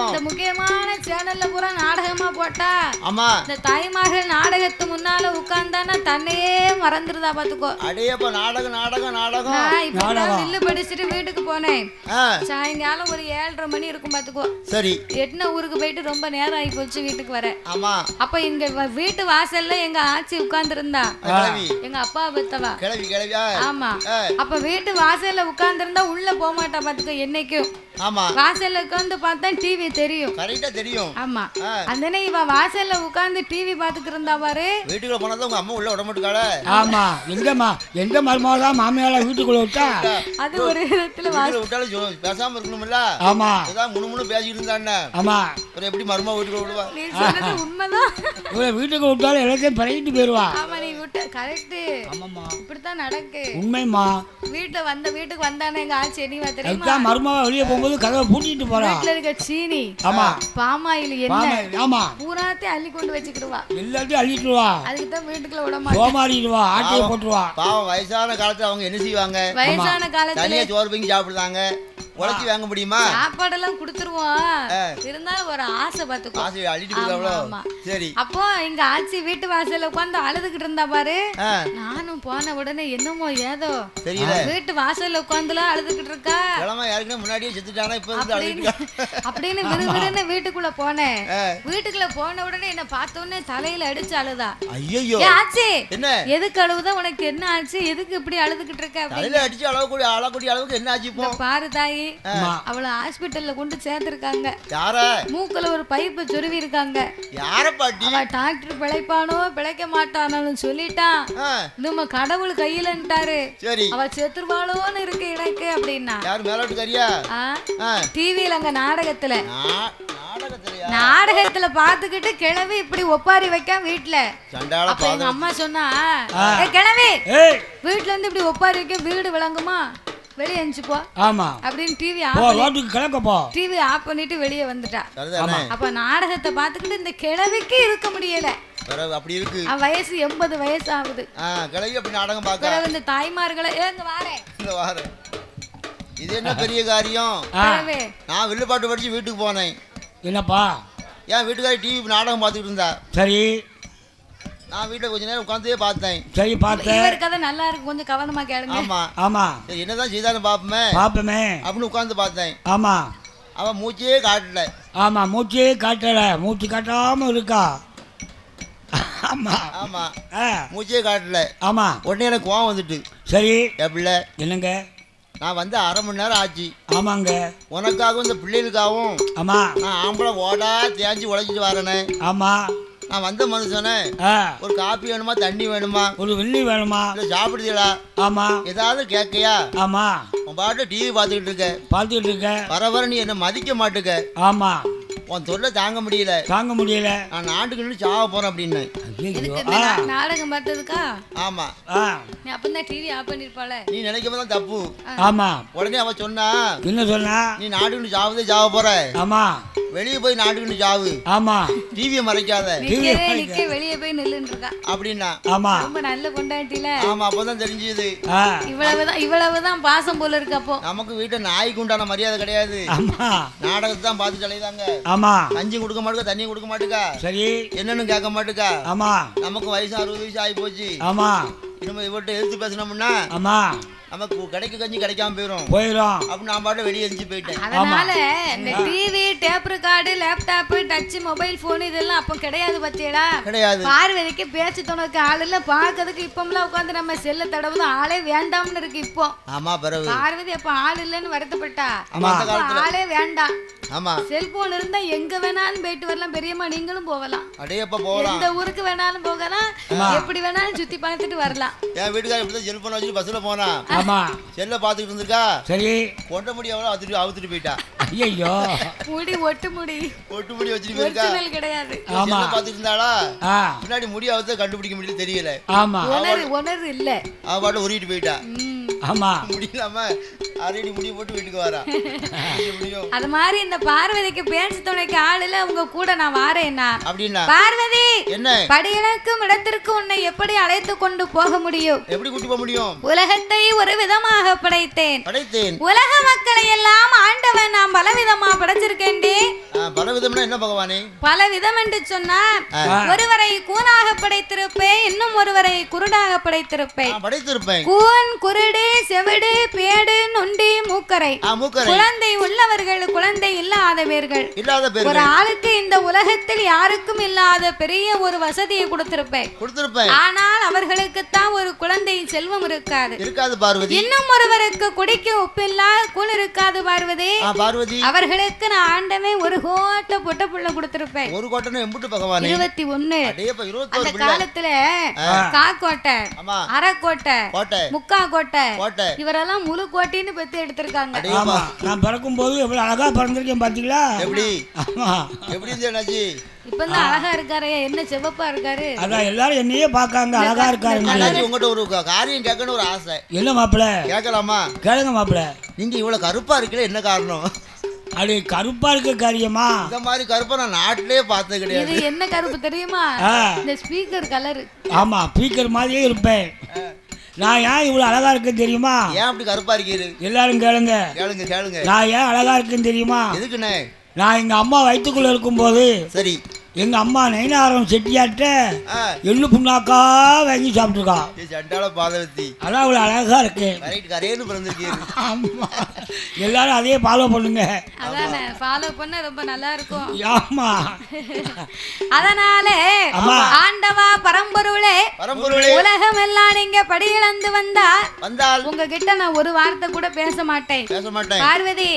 Speaker 1: இந்த முக்கியமான சேனல்ல பூரா நாடகமா போட்டா இந்த தாய்மார்கள் நாடகத்து முன்னால உட்கார்ந்தானா தன்னையே மறந்துருதா பாத்துக்கோ.
Speaker 2: அடேப்பா நாடகம்.
Speaker 1: இப்பதான் வில்லு படிச்சுட்டு வீட்டுக்கு போனேன். சாயங்காலம் ஒரு 7:30 மணி இருக்கும் பாத்துக்கோ. சரி, எட்ன ஊருக்கு போயிட்டு ரொம்ப நேரம் ஆகி போச்சு வீட்டுக்கு வர. அப்ப எங்க வீட்டு வாசல்ல எங்க ஆச்சி உட்கார்ந்து இருந்தா, எங்க அப்பா பெத்தவா. ஆமா, அப்ப வீட்டு வாசல்ல உட்கார்ந்து இருந்தா உள்ள போக மாட்டா பாத்துக்க என்னைக்கும். வாசல்ல உட்கார்ந்து பார்த்தா டிவி தெரியும். ஆமா, அந்த இவ வாசல்ல உட்கார்ந்து டிவி பாத்துக்கு இருந்தா பாரு.
Speaker 2: வீட்டுக்குள்ள போனதா உங்க அம்மா உள்ள விட மாட்டாங்கள.
Speaker 3: ஆமா, எந்த மருமகளா மாமியாரா வீட்டுக்குள்ள விட்டா
Speaker 1: அது ஒரு இடத்துல
Speaker 2: விட்டாலும் பேசாம இருக்கணும்ல.
Speaker 3: ஆமா,
Speaker 2: ஏதாவது முணு பேசிட்டு இருந்தானே.
Speaker 3: ஆமா,
Speaker 2: எப்படி மருமக வீட்டுக்குள்ள விடுவா?
Speaker 1: நீ சொன்னது உண்மைதான்.
Speaker 3: வீட்டுக்கு விட்டாலும் எல்லாத்தையும் பரவிட்டு போயிருவா.
Speaker 1: ஆமா, நீ விட்ட கரெக்ட். ஆமாமா, இப்படித்தான் நடக்கு.
Speaker 3: உண்மைமா.
Speaker 1: வீட்டுக்கு வந்தானே எங்க ஆச்சி என்ன தெரியுமா?
Speaker 3: அதான் மருமக வெளியே போகும்போது கதவை பூட்டிட்டு போறா.
Speaker 1: வீட்டுல இருக்க சீனி,
Speaker 3: ஆமா,
Speaker 1: பாமாயில் எண்ணெய்,
Speaker 3: ஆமா,
Speaker 1: பூராத்தையும் அள்ளி கொண்டு வச்சுக்கிடுவா.
Speaker 3: எல்லாத்தையும் அள்ளிட்டுவா.
Speaker 1: அதுக்கு தான் வீட்டுக்குள்ள விட மாட்டா.
Speaker 3: சோமாரிடுவா, ஆட்டியை போட்டுருவா.
Speaker 2: பாவம், வயசான காலத்துல அவங்க என்ன செய்வாங்க?
Speaker 1: வயசான காலத்துல
Speaker 2: தனியா சோறு பொங்கி சாப்பிடுறாங்க. உழைச்சி வாங்க முடியுமா?
Speaker 1: சாப்பாடெல்லாம் கொடுத்துருவோம். இருந்தாலும் ஒரு ஆசை பாத்துக்கோ.
Speaker 2: ஆசை அள்ளிட்டு போறவளோ. சரி,
Speaker 1: அப்போ எங்க ஆச்சி வீட்டு வாசல்ல உட்கார்ந்து அழுதுகிட்டு இருந்தா பாரு. நானும் போன உடனே என்னமோ ஏதோ தெரியல, வீட்டு வாசல்ல உட்கார்ந்துலாம் அழுதுகிட்டு இருக்கா.
Speaker 2: கிழமை யாருக்குமே முன்னாடியே செத்துட்டானா இப்ப வந்து அழுதுட்டா
Speaker 1: அப்படின்னு விறுவிறுன்னு வீட்டுக்குள்ள போனேன். வீட்டுக்குள்ள போன உடனே என்ன பார்த்த உடனே தலையில அடிச்சு அழுதா.
Speaker 2: ஐயோ,
Speaker 1: ஆச்சி
Speaker 2: என்ன
Speaker 1: எதுக்கு அழுவுதா? உனக்கு என்ன ஆச்சு? எதுக்கு இப்படி அழுதுகிட்டு இருக்க?
Speaker 2: தலையில அடிச்சு அழக்கூடிய அளவுக்கு என்ன ஆச்சு? இப்போ
Speaker 1: பாரு தாயி, அவள ஹாஸ்பிடல்ல கொண்டு சேர்த்திருக்காங்க.
Speaker 2: யார?
Speaker 1: மூக்குல ஒரு பைப்பை சொருவி இருக்காங்க.
Speaker 2: யார பாட்டி?
Speaker 1: அவ டாக்டர் பிழைப்பானோ பிழைக்க மாட்டானு சொல்லிட்டான். நம்ம கடவுள் கையிலன்ட்டாரு.
Speaker 2: சரி,
Speaker 1: அவ செத்துருவாளோன்னு இருக்கு எனக்கு அப்படின்னா.
Speaker 2: யார் மேலோட்டுக்காரியா?
Speaker 1: டிவில அங்க நாடகத்துல பாத்துக்கிட்டு கிழவி இப்படி ஒப்பாரி வைக்க வீட்டுல. அப்ப எங்க அம்மா சொன்னா, கிழவி வீட்டுல இருந்து இப்படி ஒப்பாரி வைக்க வீடு விளங்குமா? வெளியே அனுப்பிச்சு போ.
Speaker 3: ஆமா,
Speaker 1: அப்படின்னு டிவி ஆஃப் பண்ணிட்டு வெளியே வந்துட்டா. அப்ப நாடகத்தை பாத்துக்கிட்டு இந்த கிழவிக்கு இருக்க முடியல.
Speaker 2: அப்படி இருக்கு.
Speaker 1: வயசு 80 வயசு ஆகுது.
Speaker 2: கிழவி அப்படி நாடகம் பாக்க
Speaker 1: இந்த தாய்மார்களை ஏங்க வாரேன்.
Speaker 2: இது என்ன பெரிய காரியம்? நான் வில்லுப்பாட்டு படிச்சு வீட்டுக்கு போனேன்.
Speaker 3: என்னப்பா?
Speaker 2: ஏன் வீட்டுக்காரி டிவி நாடகம் பாத்துக்கிட்டு இருந்தா.
Speaker 3: சரி,
Speaker 2: நான் வீட்டுல கொஞ்ச நேரம் உட்கார்ந்தே பார்த்தேன்.
Speaker 3: சரி, பார்த்தேன்.
Speaker 1: இவர் கதை நல்லா இருக்கு, கொஞ்சம் கவனமா கேளுங்க.
Speaker 2: ஆமா
Speaker 3: ஆமா,
Speaker 2: என்னதான் செய்தாலும் பாப்பமே அப்படின்னு உட்கார்ந்து பார்த்தேன்.
Speaker 3: ஆமா,
Speaker 2: அவன் மூச்சே காட்டல.
Speaker 3: ஆமா, மூச்சே காட்டல. மூச்சு காட்டாம இருக்கா. ஆமா
Speaker 2: நான் வந்து 1/2 மணி நேரம் ஆச்சு.
Speaker 3: ஆமாங்க.
Speaker 2: உனக்காகவும் இந்த பிள்ளைகளுக்காகவும்.
Speaker 3: ஆமா.
Speaker 2: நான் ஆம்பளை ஓடா தேஞ்சி உழைச்சிட்டு வரேனே.
Speaker 3: ஆமா.
Speaker 2: நான் வந்த மனுஷனே. ஒரு காப்பி வேணுமா, தண்ணி வேணுமா, ஒரு வெள்ளி வேணுமா, இல்ல சாப்பிடுதீங்களா? ஆமா. ஏதாவது கேட்கையா? ஆமா. உன் பாட்டு டிவி பார்த்துக்கிட்டு இருக்க. வர நீ என்ன மதிக்க மாட்டுக்க. ஆமா. உன் தொல்லை தாங்க முடியல. நான் நாட்டுக்கு நின்று சாவ போறேன் அப்படின்னு.
Speaker 1: நாடகம் பார்த்ததுக்கா?
Speaker 2: ஆமா.
Speaker 1: நீ அப்பதான் டிவி ஆஃப் பண்ணிருப்பாள.
Speaker 2: நீ நினைக்கதான் தப்பு. ஆமா. உடனே அவ சொன்னா, என்ன சொன்னா? நீ நாட்டுக்கு சாவதே சாவ போற. ஆமா. வெளியே போய் நாட்டுக்கு சாவு. ஆமா. டிவியை மறைக்காத.
Speaker 1: வெளியே போய் நில்லுன்னு இருக்கா
Speaker 2: அப்படின்னா.
Speaker 3: ஆமா.
Speaker 1: ரொம்ப நல்ல கொண்டாட்டில.
Speaker 2: ஆமா. அப்பதான் தெரிஞ்சது.
Speaker 1: இவ்வளவுதான் பாசம் போல இருக்கு. அப்போ
Speaker 2: நமக்கு வீட்டை நாய்க்கு உண்டான மரியாதை கிடையாது. நாடகத்தை தான் பார்த்து தலைதாங்க.
Speaker 3: ஆமா.
Speaker 2: கஞ்சி கொடுக்க மாட்டுக்கா, தண்ணி கொடுக்க மாட்டுக்கா. சரி. என்னன்னு கேட்க மாட்டுக்கா. ஆமா. நமக்கு வயசு 60 வயசு ஆகி போச்சு. ஆமா. இனிமே இவர்கிட்ட எழுத்து பேசணும்னா ஆமா நமக்கு கிடைக்க கஞ்சி கிடைக்காம போயிடும் அப்படின்னு நான் பாட்டு வெளியே எரிஞ்சு போயிட்டேன்.
Speaker 1: அதனால இந்த TV, tape record, laptop, touch, mobile phone இதெல்லாம் அப்ப கிடையாது. பத்தியடா கிடையாது. பார்வதிக்கு பேச்சு துணைக்கு ஆள் இல்ல, பாக்கிறதுக்கு இப்பமெல்லாம் உட்காந்து நம்ம செல்ல தடவுது ஆளே வேண்டாம்னு இருக்கு இப்போ. ஆமா. பிறகு பார்வதி அப்ப ஆள் இல்லன்னு வருத்தப்பட்டா. ஆளே வேண்டாம். ஆமா. செல்போன் இருந்தா எங்க வேணாலும் போயிட்டு வரலாம். பெரியம்மா நீங்களும் போகலாம். அடையப்ப போகலாம். எந்த ஊருக்கு வேணாலும் போகலாம். எப்படி வேணாலும் சுத்தி பார்த்துட்டு வரலாம். என் வீட்டுக்காரர் இப்படி செல்போன் வச்சுட்டு பஸ்ல போனா. ஆமா. செல்ல பாத்துக்கிட்டு இருந்திருக்கா. சரி. கொண்ட முடி அவள அவுத்துட்டு போயிட்டா. ஐயோ. முடி ஒட்டு முடி வச்சுட்டு போயிருக்கா. ஒரிஜினல் கிடையாது. ஆமா. பாத்துட்டு இருந்தாளா. முன்னாடி முடி அவுத்த கண்டுபிடிக்க முடியல, தெரியல. ஆமா. ஒனர் இல்ல. அவ பாட்டு உருவிட்டு போயிட்டா. ஆமா. முடியலாம அரடி முடி போட்டு வீட்டுக்கு வரா. அது மாதிரி இந்த பார்வதிக்கு பேச்சு துணைக்கு ஆள் இல்ல, உங்க கூட நான் வாரேன்னா அப்படின்னா. பார்வதி என்ன படியிலக்கும் இடத்திற்கு உன்னை எப்படி அழைத்து கொண்டு போக முடியும்? எப்படி கூட்டி போக முடியும்? உலகத்தை ஒரு விதமாக படைத்தேன். உலக மக்களை எல்லாம் ஆண்டவன் நான் பலவிதமா படைச்சிருக்கேன்டே. பலவிதம்னா என்ன பகவானே? பலவிதம் என்று சொன்னா ஒருவரை கூனாக படைத்திருப்பேன், இன்னும் ஒருவரை குருடாக படைத்திருப்பேன். கூன், குருடு, செவிடு, பேடு, நொண்டி, மூக்கரை. குழந்தை உள்ளவர்கள், குழந்தை இல்லாதவர்கள். ஒரு ஆளுக்கு இந்த உலகத்தில் யாருக்கும் இல்லாத பெரிய ஒரு வசதியை கொடுத்திருப்பேன். ஆனால் அவர்களுக்கு தான் ஒரு குழந்தை செல்வம் இருக்காது. இன்னும் ஒருவருக்கு குடிக்க உப்பில்லா கூழ் இருக்காது. பார்வதி அவர்களுக்கு நான் ஆண்டவே ஒரு கோட்டை பொட்ட புள்ள கொடுத்திருப்பேன். ஒரு கோட்டை 21. அந்த காலத்துல காக்கோட்டை, அரைக்கோட்டை, முக்கா கோட்டை, இவரெல்லாம் முழு கோட்டைன்னு பெத்து எடுத்திருக்காங்க.
Speaker 3: நான் பிறக்கும் போது எவ்வளவு அழகா பிறந்திருக்கேன் பாத்தீங்களா? எப்படி
Speaker 1: இப்பதான் அழகா இருக்காரு. என்ன செவப்பா இருக்காரு.
Speaker 3: அதான் எல்லாரும் என்னையே பாக்காங்க, அழகா இருக்காரு.
Speaker 2: உங்ககிட்ட ஒரு காரியம் கேட்கணும் ஒரு ஆசை.
Speaker 3: என்ன மாப்பிள்ள?
Speaker 2: கேட்கலாமா? கேளுங்க மாப்பிள்ள. நீங்க இவ்வளவு கருப்பா இருக்கல, என்ன காரணம்?
Speaker 3: அது கருப்பா இருக்க காரியமா?
Speaker 2: இந்த மாதிரி கருப்பா நான் நாட்டிலே பார்த்தது கிடையாது.
Speaker 1: இது என்ன கருப்பு தெரியுமா? இந்த ஸ்பீக்கர் கலர்.
Speaker 3: ஆமா, ஸ்பீக்கர் மாதிரியே இருப்பேன். நான் ஏன் இவ்வளவு அழகா இருக்கேன்னு தெரியுமா?
Speaker 2: ஏன் அப்படி கருப்பா இருக்கீரு? எல்லாரும்
Speaker 3: கேளுங்க. நான் ஏன் அழகா இருக்கேன்னு தெரியுமா? எதுக்குண்ணே? நான் எங்க அம்மா வயிற்றுக்குள்ள இருக்கும் போது சரி எங்க அம்மா நைனாரம் செட்டியாட்ட எள்ளு புண்ணாக்கா வாங்கி சாப்பிட்டுருக்கா. அதான் அவ்வளவு அழகா இருக்கு. எல்லாரும் அதே ஃபாலோ பண்ணுங்க.
Speaker 1: ஃபாலோ பண்ண ரொம்ப நல்லா இருக்கும்.
Speaker 3: ஆமா.
Speaker 1: அதனால ஆண்டவா பரம்பொருளே, உலகம் எல்லாம் நீங்க படியிழந்து வந்தால் உங்ககிட்ட நான் ஒரு வார்த்தை கூட பேச மாட்டேன். பார்வதி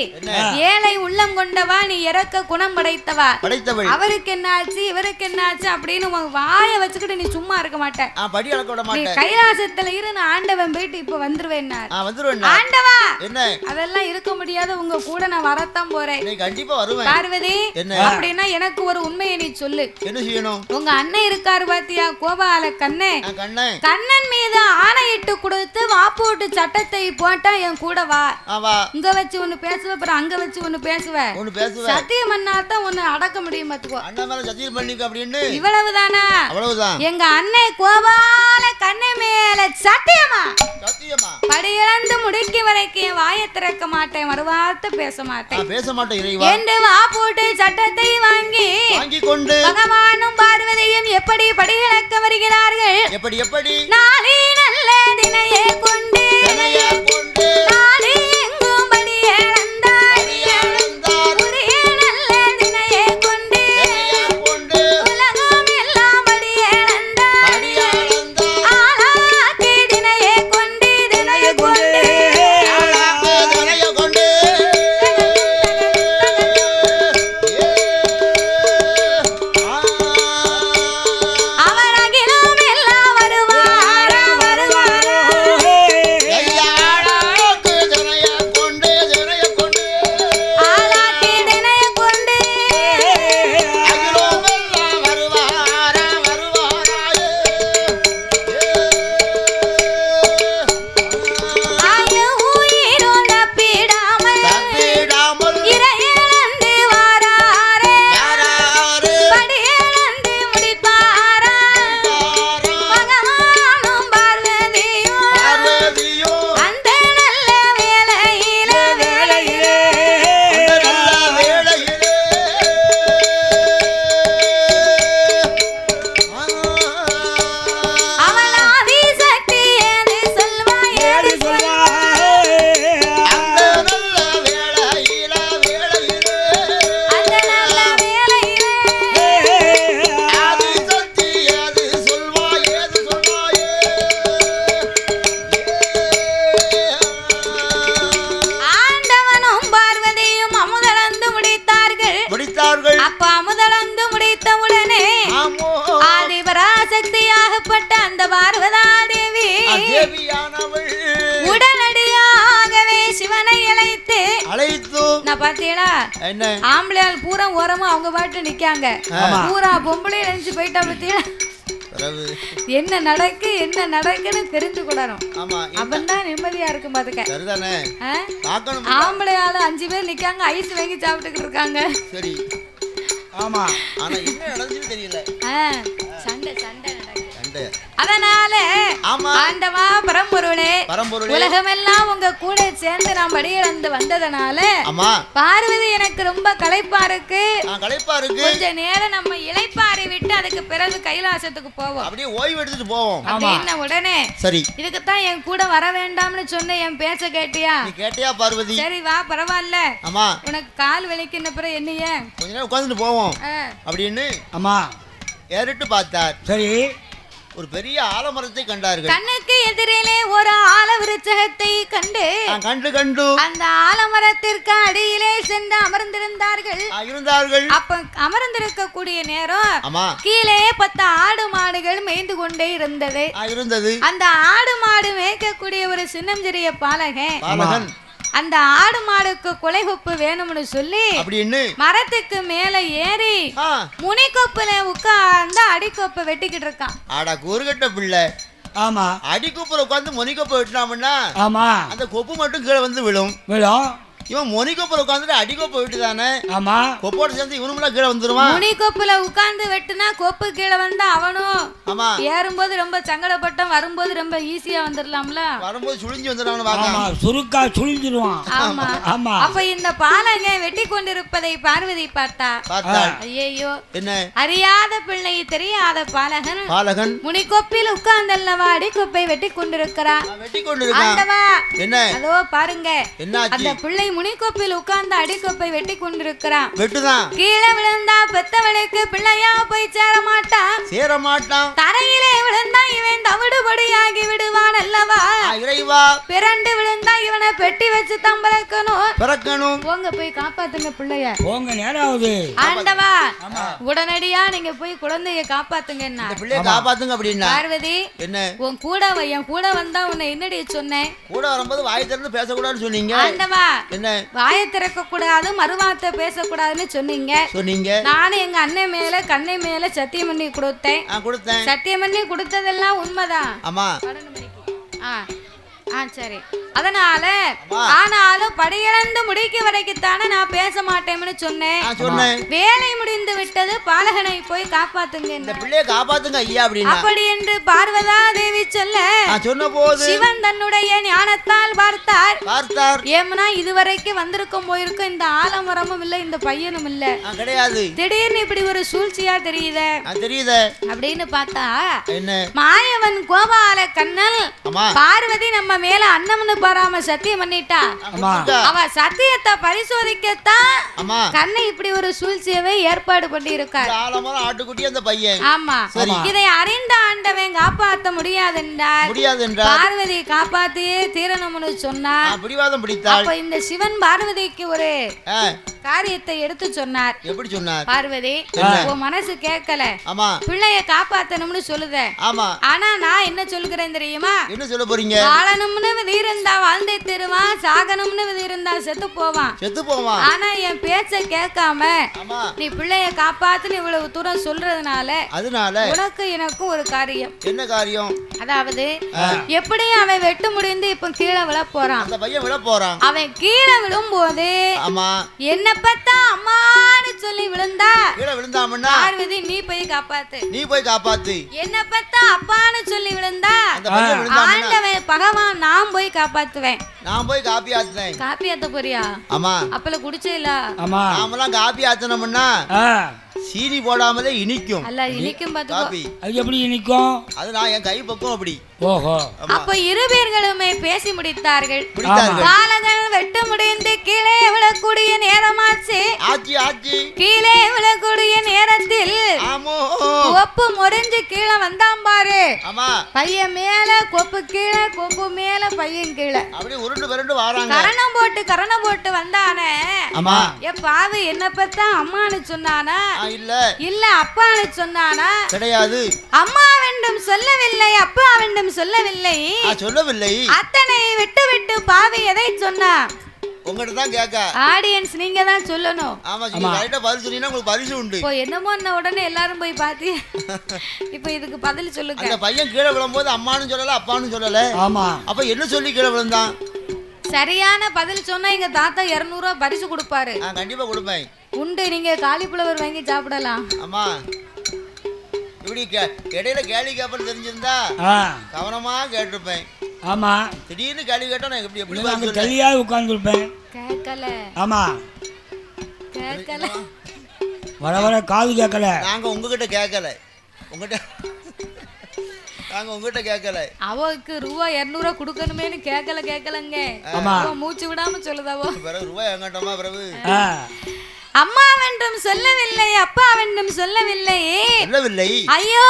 Speaker 1: ஏழை உள்ளம் கொண்டவா, நீ இறக்க குணம் படைத்தவா. அவருக்கு என்ன இவருக்கு என்னாச்சு அப்படின்னு வாய வச்சுக்கிட்டு நீ சும்மா இருக்க மாட்டேன். நீ கைலாசத்துல இரு, நான் ஆண்டவன் போயிட்டு இப்ப வந்துருவேன். ஆண்டவா அதெல்லாம் இருக்க முடியாது, உங்க கூட நான் வரத்தான் போறேன். பார்வதி அப்படின்னா எனக்கு ஒரு உண்மையை நீ சொல்லு. என்ன செய்யணும்? உங்க அண்ணன் இருக்காரு பாத்தியா, கோபால கண்ணன். கண்ணன் மீது ஆணையிட்டு கொடுத்து வாப்போட்டு சட்டத்தை போட்டா என் கூட வா. இங்க வச்சு ஒண்ணு பேசுவ, அப்புறம் அங்க வச்சு ஒண்ணு பேசுவ. சத்தியம் பண்ணாதான் உன்னை அடக்க முடியும். இவ்வளவுதானா? எங்க அண்ணன் கோபால கண்ணை மேல சத்தியமா படியிழந்து முடிக்க வரைக்கும் வாயை திறக்க மாட்டேன், மறுவார்த்தை பேச மாட்டேன் என்று வா போட்டு சட்டத்தை வாங்கி கொண்டு பகவானும் பார்வதியும் எப்படி படியிழக்க வருகிறார்கள். எப்படி நாளை நல்ல தினையே கொண்டு நாளை எங்கும் படியிழந்தார்.
Speaker 2: என்ன
Speaker 1: ஆம்பளையால் பூரா ஓரமா அவங்க பாட்டு நிக்காங்க, பூரா பொம்பளை நினைச்சு போயிட்டா பத்தியா என்ன நடக்குன்னு தெரிஞ்சு கூடணும். அப்பதான் நிம்மதியா இருக்கும் பாத்துக்க. ஆம்பளையால 5 பேர் நிக்காங்க, ஐஸ் வாங்கி சாப்பிட்டுக்கிட்டு இருக்காங்க.
Speaker 2: சரி ஆமா, ஆனா என்ன நடந்துச்சு தெரியல.
Speaker 1: சண்டை நடக்குது. அதனால ஆண்டவா பரம்பொருளே, உலகமெல்லாம் உங்க கூட சேர்ந்து நான் படியிழந்து வந்ததனால பார்வதி எனக்கு ரொம்ப களைப்பா இருக்கு. கொஞ்ச நேரம் நம்ம இளைப்பாறை விட்டு அதுக்கு பிறகு கைலாசத்துக்கு போவோம்,
Speaker 2: அப்படியே ஓய்வு எடுத்துட்டு போவோம்
Speaker 1: அப்படின்ன உடனே
Speaker 2: சரி
Speaker 1: இதுக்குத்தான் என் கூட வர வேண்டாம்னு சொன்ன, என் பேச்ச கேட்டியா?
Speaker 2: கேட்டியா பார்வதி?
Speaker 1: சரி வா, பரவாயில்ல. உனக்கு கால் வலிக்கின்ற பிறகு என்னைய
Speaker 2: கொஞ்ச நேரம் உட்கார்ந்துட்டு போவோம் அப்படின்னு
Speaker 3: அம்மா
Speaker 2: ஏறிட்டு பார்த்தார்.
Speaker 3: சரி,
Speaker 2: ஒரு பெரிய ஆலமரத்தை கண்டார்கள்.
Speaker 1: கண்ணுக்கு எதிரிலே ஒரு ஆல விருட்சகத்தை கண்டு அந்த ஆலமரத்திற்கு அடியிலே சென்று அமர்ந்திருந்தார்கள். அப்ப அமர்ந்திருக்கக்கூடிய நேரம் கீழே 10 ஆடு மாடுகள் மேய்ந்து கொண்டே இருந்தது. அந்த ஆடு மாடு மேய்க்கக்கூடிய ஒரு சின்னஞ்சிறிய பாலகன் அந்த ஆடு மாடுக்கு கொலைகொப்பு வேணும்னு சொல்லி அப்படின்னு மரத்துக்கு மேல ஏறி முனிக்கொப்புல உட்கார்ந்து அடிக்கொப்பை வெட்டிக்கிட்டு இருக்கான்.
Speaker 2: ஆடா கூறுகட்ட பிள்ளை.
Speaker 3: ஆமா,
Speaker 2: அடிக்கொப்புல உட்கார்ந்து முனிக்கொப்பை வெட்டினாமன்னா
Speaker 3: ஆமா
Speaker 2: அந்த கொப்பு மட்டும் கீழே வந்து விழும். இவன் முனிக்கொப்புல உட்கார்ந்துட்டு அடிக்கொப்பை விட்டுதானே. ஆமா, கொப்போட சேர்ந்து இவனும் கீழே வந்துருவான்.
Speaker 1: முனிக்கொப்புல உட்கார்ந்து வெட்டுனா கொப்பு கீழே வந்தா அவனும்
Speaker 2: ஆமா
Speaker 1: ஏறும்போது ரொம்ப சங்கடப்பட்டான், வரும்போது ரொம்ப ஈஸியா வந்துடலாம்ல.
Speaker 2: வரும்போது சுழிஞ்சு வந்துடுவான்,
Speaker 3: சுருக்கா சுழிஞ்சிருவான்.
Speaker 1: ஆமா ஆமா. அப்ப இந்த பாலகை வெட்டி கொண்டிருப்பதை பார்வதி பார்த்தா. ஐயோ, என்ன அறியாத பிள்ளை தெரியாத பாலகன் முனிக்கொப்பில் உட்கார்ந்தல்லவா அடிக்கொப்பை வெட்டி கொண்டிருக்கிறான்.
Speaker 2: என்ன
Speaker 1: அதோ பாருங்க, அந்த பிள்ளை முனிக்கொப்பில் உட்கார்ந்து அடிக்கொப்பை வெட்டி கொண்டிருக்கிறான். கீழே விழுந்தா பெத்தவளுக்கு பிள்ளையா போய் சேர மாட்டான். தரையிலே விழுந்தா இவன் தவிடுபடியாகி விடுவான் அல்லவா. பிறண்டு விழுந்தா இவனை பெட்டி வச்சு தான் பிறக்கணும். போங்க போய் காப்பாத்துங்க பிள்ளைய,
Speaker 3: போங்க நேராவது.
Speaker 1: ஆண்டவா உடனடியா நீங்க போய் குழந்தைய காப்பாத்துங்க.
Speaker 2: அப்படின்னா
Speaker 1: பார்வதி என்ன உன் கூட என் கூட வந்தா உன்னை என்னடி சொன்னேன்?
Speaker 2: கூட வரும்போது வாய் திறந்து பேசக்கூடாதுன்னு சொன்னீங்க.
Speaker 1: ஆண்டவா என்ன வாயை திறக்க கூடாது, மறுவார்த்தை பேசக்கூடாதுன்னு சொன்னீங்க. நானும் எங்க அண்ணன் மேல கண்ணை மேல சத்தியம் பண்ணி கொடுத்தேன். சத்தியம் பண்ணி கொடுத்ததெல்லாம் உண்மைதான்.
Speaker 2: ஆமா
Speaker 1: சரி. அதனால ஆனாலும் படியிழந்து முடிக்க வரைக்குத்தானே நான் பேச மாட்டேன்னு சொன்னேன். வேலை முடிந்து விட்டது, பாலகனை போய் காப்பாத்துங்க,
Speaker 2: காப்பாத்துங்க ஐயா
Speaker 1: அப்படி என்று பார்வதா தேவி சொன்ன போது சிவன் தன்னுடைய ஞானத்தால் பார்த்தார். ஏமனா இதுவரைக்கும் வந்திருக்கும் போயிருக்கும் இந்த ஆலமரமும் இல்ல, இந்த பையனும் இல்ல,
Speaker 2: கிடையாது.
Speaker 1: திடீர்னு இப்படி ஒரு சூழ்ச்சியா தெரியுது அப்படின்னு பார்த்தா மாயவன் கோபால கண்ணல் பார்வதி நம்ம மேல அன்னம்னு பாராம சத்தியம் பண்ணிட்டா. அவ சத்தியத்தை பரிசோதிக்கத்தான் கண்ணை இப்படி ஒரு சூழ்ச்சியவே ஏற்பாடு பண்ணி இருக்கார். ஆமா, இதை அறிந்த ஆண்டவன் காப்பாற்ற முடியாதென்றார். பார்வதி காப்பாத்தியே தீரணும்னு சொன்னா. அப்ப இந்த சிவன் பார்வதிக்கு ஒரு காரியத்தை எடுத்து சொன்னார்.
Speaker 2: எப்படி சொன்னார்?
Speaker 1: பார்வதி உன் மனசு கேட்கல, பிள்ளைய காப்பாத்தணும்னு சொல்லுத. ஆனா நான் என்ன சொல்லுகிறேன் தெரியுமா?
Speaker 2: என்ன சொல்ல போறீங்க?
Speaker 1: வாழணும்னு விதி இருந்தா வாழ்ந்தே தருவான், சாகணும்னு விதி இருந்தா செத்து போவான். ஆனா என் பேச்ச கேட்காம நீ பிள்ளைய காப்பாத்துன்னு இவ்வளவு தூரம் சொல்றதுனால உனக்கு எனக்கும் ஒரு காரியம்.
Speaker 2: என்ன காரியம்?
Speaker 1: அதாவது எப்படி அவன் வெட்டு முடிந்து இப்ப கீழே விழ போறான். அவன் கீழே விழும்போது என்ன பார்த்தா அம்மான்னு சொல்லி விழுந்தா பார்வதி நீ போய் காப்பாத்து. என்ன பார்த்தா அப்பான்னு சொல்லி விழுந்தா ஆண்டவன் பகவான் நான் போய் காப்பாத்துவேன். காப்பி ஆத்த போறியா? அப்பல குடிச்சேல
Speaker 2: காப்பி ஆத்தனம்னா சீனி போடாமலே இனிக்கும்.
Speaker 1: அல்ல இனிக்கும் பாத்து.
Speaker 3: அது எப்படி இனிக்கும்?
Speaker 2: அது நான் என் கை பக்கம் அப்படி.
Speaker 3: ஓஹோ.
Speaker 1: அப்ப இருவேர்களுமே பேசி முடித்தார்கள். பாலகன் வெட்டு முடிந்து கீழே விழக்கூடிய நேரமாச்சு. கீழே விழக்கூடிய நேரத்தில் கொப்பு முறிஞ்சு கீழே வந்தான் பாரு. பையன் மேல கொப்பு கீழே, கொப்பு மேல பையன் கீழே,
Speaker 2: அப்படியே உருண்டு விரண்டு வராங்க.
Speaker 1: கரணம் போட்டு வந்தானே. பாவு என்ன பார்த்தா அம்மான்னு சொன்னானா? இல்ல அப்பான்னு சொன்னானா?
Speaker 2: கிடையாது.
Speaker 1: அம்மாவென்றும் சொல்லவில்லை, அப்பாவென்றும் சொல்லவில்லை.
Speaker 2: சொல்லவில்லை.
Speaker 1: அத்தனை விட்டு பாவி எதை சொன்னா?
Speaker 2: உங்ககிட்ட தான் கேட்க.
Speaker 1: ஆடியன்ஸ் நீங்க தான் சொல்லணும்.
Speaker 2: ஆமா, நீங்க கரெக்ட்டா பதில் சொன்னீங்கன்னா உங்களுக்கு பரிசு உண்டு.
Speaker 1: இப்போ என்னமோ உடனே எல்லாரும் போய் பாத்தி இப்போ இதுக்கு பதில் சொல்லுங்க.
Speaker 2: அந்த பையன் கீழே விழும்போது அம்மான்னு சொல்லல அப்பான்னு சொல்லல. ஆமா. அப்ப என்ன சொல்லி கீழே விழுந்தான்?
Speaker 1: சரியான பதில் சொன்னா எங்க தாத்தா 200 ரூபாய் பரிசு கொடுப்பாரு.
Speaker 2: கண்டிப்பா கொடுப்பேன்.
Speaker 1: உண்டு, நீங்க காலிஃப்ளவர் வாங்கி சாப்பிடலாம்.
Speaker 2: ஆமா. இப்படி இடையில கேள்வி கேட்பன்னு தெரிஞ்சிருந்தா கவனமா கேட்டிருப்பேன். ஆமா. திடீர்னு கேள்வி கேட்டா நான் எப்படி
Speaker 3: தெளியா உட்கார்ந்துருப்பேன்.
Speaker 1: கேட்கல.
Speaker 3: ஆமா,
Speaker 1: கேட்கல.
Speaker 3: வர காது கேட்கல.
Speaker 2: நாங்க உங்ககிட்ட கேட்கல. நாங்க உங்ககிட்ட கேட்கல.
Speaker 1: அவருக்கு ரூபாய் 200 கொடுக்கணுமேனு கேட்கலங்க. அவ மூச்சு விடாம சொல்லுதாவோ.
Speaker 2: பிறகு ரூபாய் எங்கட்டமா பிரபு?
Speaker 1: அம்மாவென்றும் சொல்லவில்லை, அப்பாவென்றும் சொல்லவில்லை. ஐயோ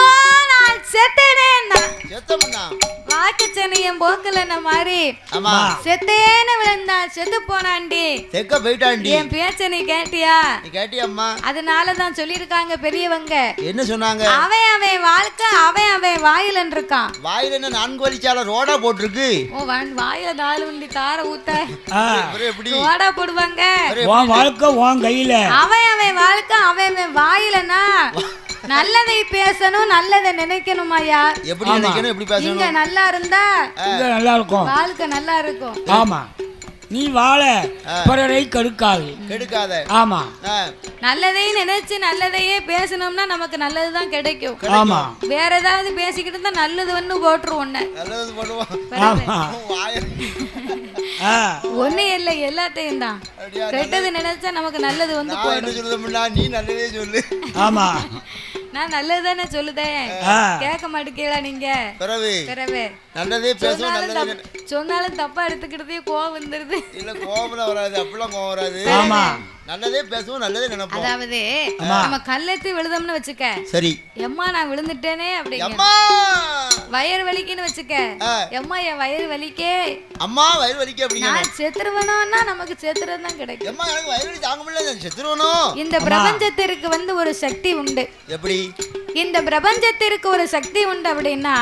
Speaker 1: நான் செத்தேனேன். வாக்குச்சனியம் போக்கலன மாதிரி செத்தேன்னு விழுந்தா, செத்து போனாண்டி,
Speaker 2: செக்க போயிட்டாண்டி.
Speaker 1: என் பேச்ச நீ கேட்டியா?
Speaker 2: கேட்டியம்மா.
Speaker 1: அதனாலதான் சொல்லிருக்காங்க பெரியவங்க.
Speaker 2: என்ன சொன்னாங்க?
Speaker 1: அவன் வாழ்க்கை அவன் வாயிலன் இருக்கான்.
Speaker 2: வாயில என்ன 4 வழிச்சால ரோடா போட்டிருக்கு.
Speaker 1: ஓ, வாயில 4 வண்டி தார ஊத்த
Speaker 2: எப்படி
Speaker 1: ரோடா போடுவாங்க?
Speaker 3: உன் வாழ்க்கை உன் கையில.
Speaker 1: அவன் வாழ்க்கை அவன் வாயிலனா நல்லதை பேசணும், நல்லதை நினைக்கணும். ஐயா,
Speaker 2: எப்படி நினைக்கணும், எப்படி பேசணும்?
Speaker 1: நீங்க நல்லா இருந்தா
Speaker 3: நல்லா இருக்கும்,
Speaker 1: வாழ்க்கை நல்லா இருக்கும்.
Speaker 3: ஆமா. நீ வாழ பிறரை கெடுக்காத. ஆமா.
Speaker 1: நல்லதை நினைச்சு நல்லதையே பேசணும்னா நமக்கு நல்லதுதான் கிடைக்கும்.
Speaker 3: ஆமா.
Speaker 1: வேற ஏதாவது பேசிக்கிட்டு இருந்தா நல்லது ஒண்ணு போட்டுருவோம்.
Speaker 2: நல்லது போடுவோம்.
Speaker 1: ஒண்ணு இல்லை, எல்லாத்தையும் தான். கெட்டது நினைச்சா நமக்கு நல்லது வந்து
Speaker 2: போயிடும். நீ நல்லதே சொல்லு.
Speaker 3: ஆமா,
Speaker 1: நான் நல்லதுதானே சொல்லுதேன். கேட்க மாட்டேங்களா நீங்க? பிறவே
Speaker 2: நல்லதே பேசணும்.
Speaker 1: சொன்னாலும் தப்பா எடுத்துக்கிட்டதே கோவம் வந்துருது.
Speaker 2: இல்ல, கோவம் வராது, அப்படிலாம் கோவம் வராது. ஆமா, நல்லதே பேசுவோம், நல்லதே நினைப்போம்.
Speaker 1: அதாவது நம்ம கல்லெடுத்து விழுதோம்னு வச்சுக்க, சரி, எம்மா நான் விழுந்துட்டேனே அப்படிங்க, வயிறு வலிக்குன்னு வச்சுக்க, எம்மா என் வயிறு வலிக்கே,
Speaker 2: அம்மா வயிறு வலிக்கே அப்படிங்க,
Speaker 1: நான் செத்துருவனோன்னா நமக்கு செத்துறது தான் கிடைக்கும்.
Speaker 2: எம்மா எனக்கு வயிறு வலி தாங்க முடியல, செத்துருவனோ.
Speaker 1: இந்த பிரபஞ்சத்திற்கு வந்து ஒரு சக்தி உண்டு.
Speaker 2: எப்படி?
Speaker 1: இந்த பிரபஞ்சத்திற்கு ஒரு சக்தி உண்டு அப்படின்னா,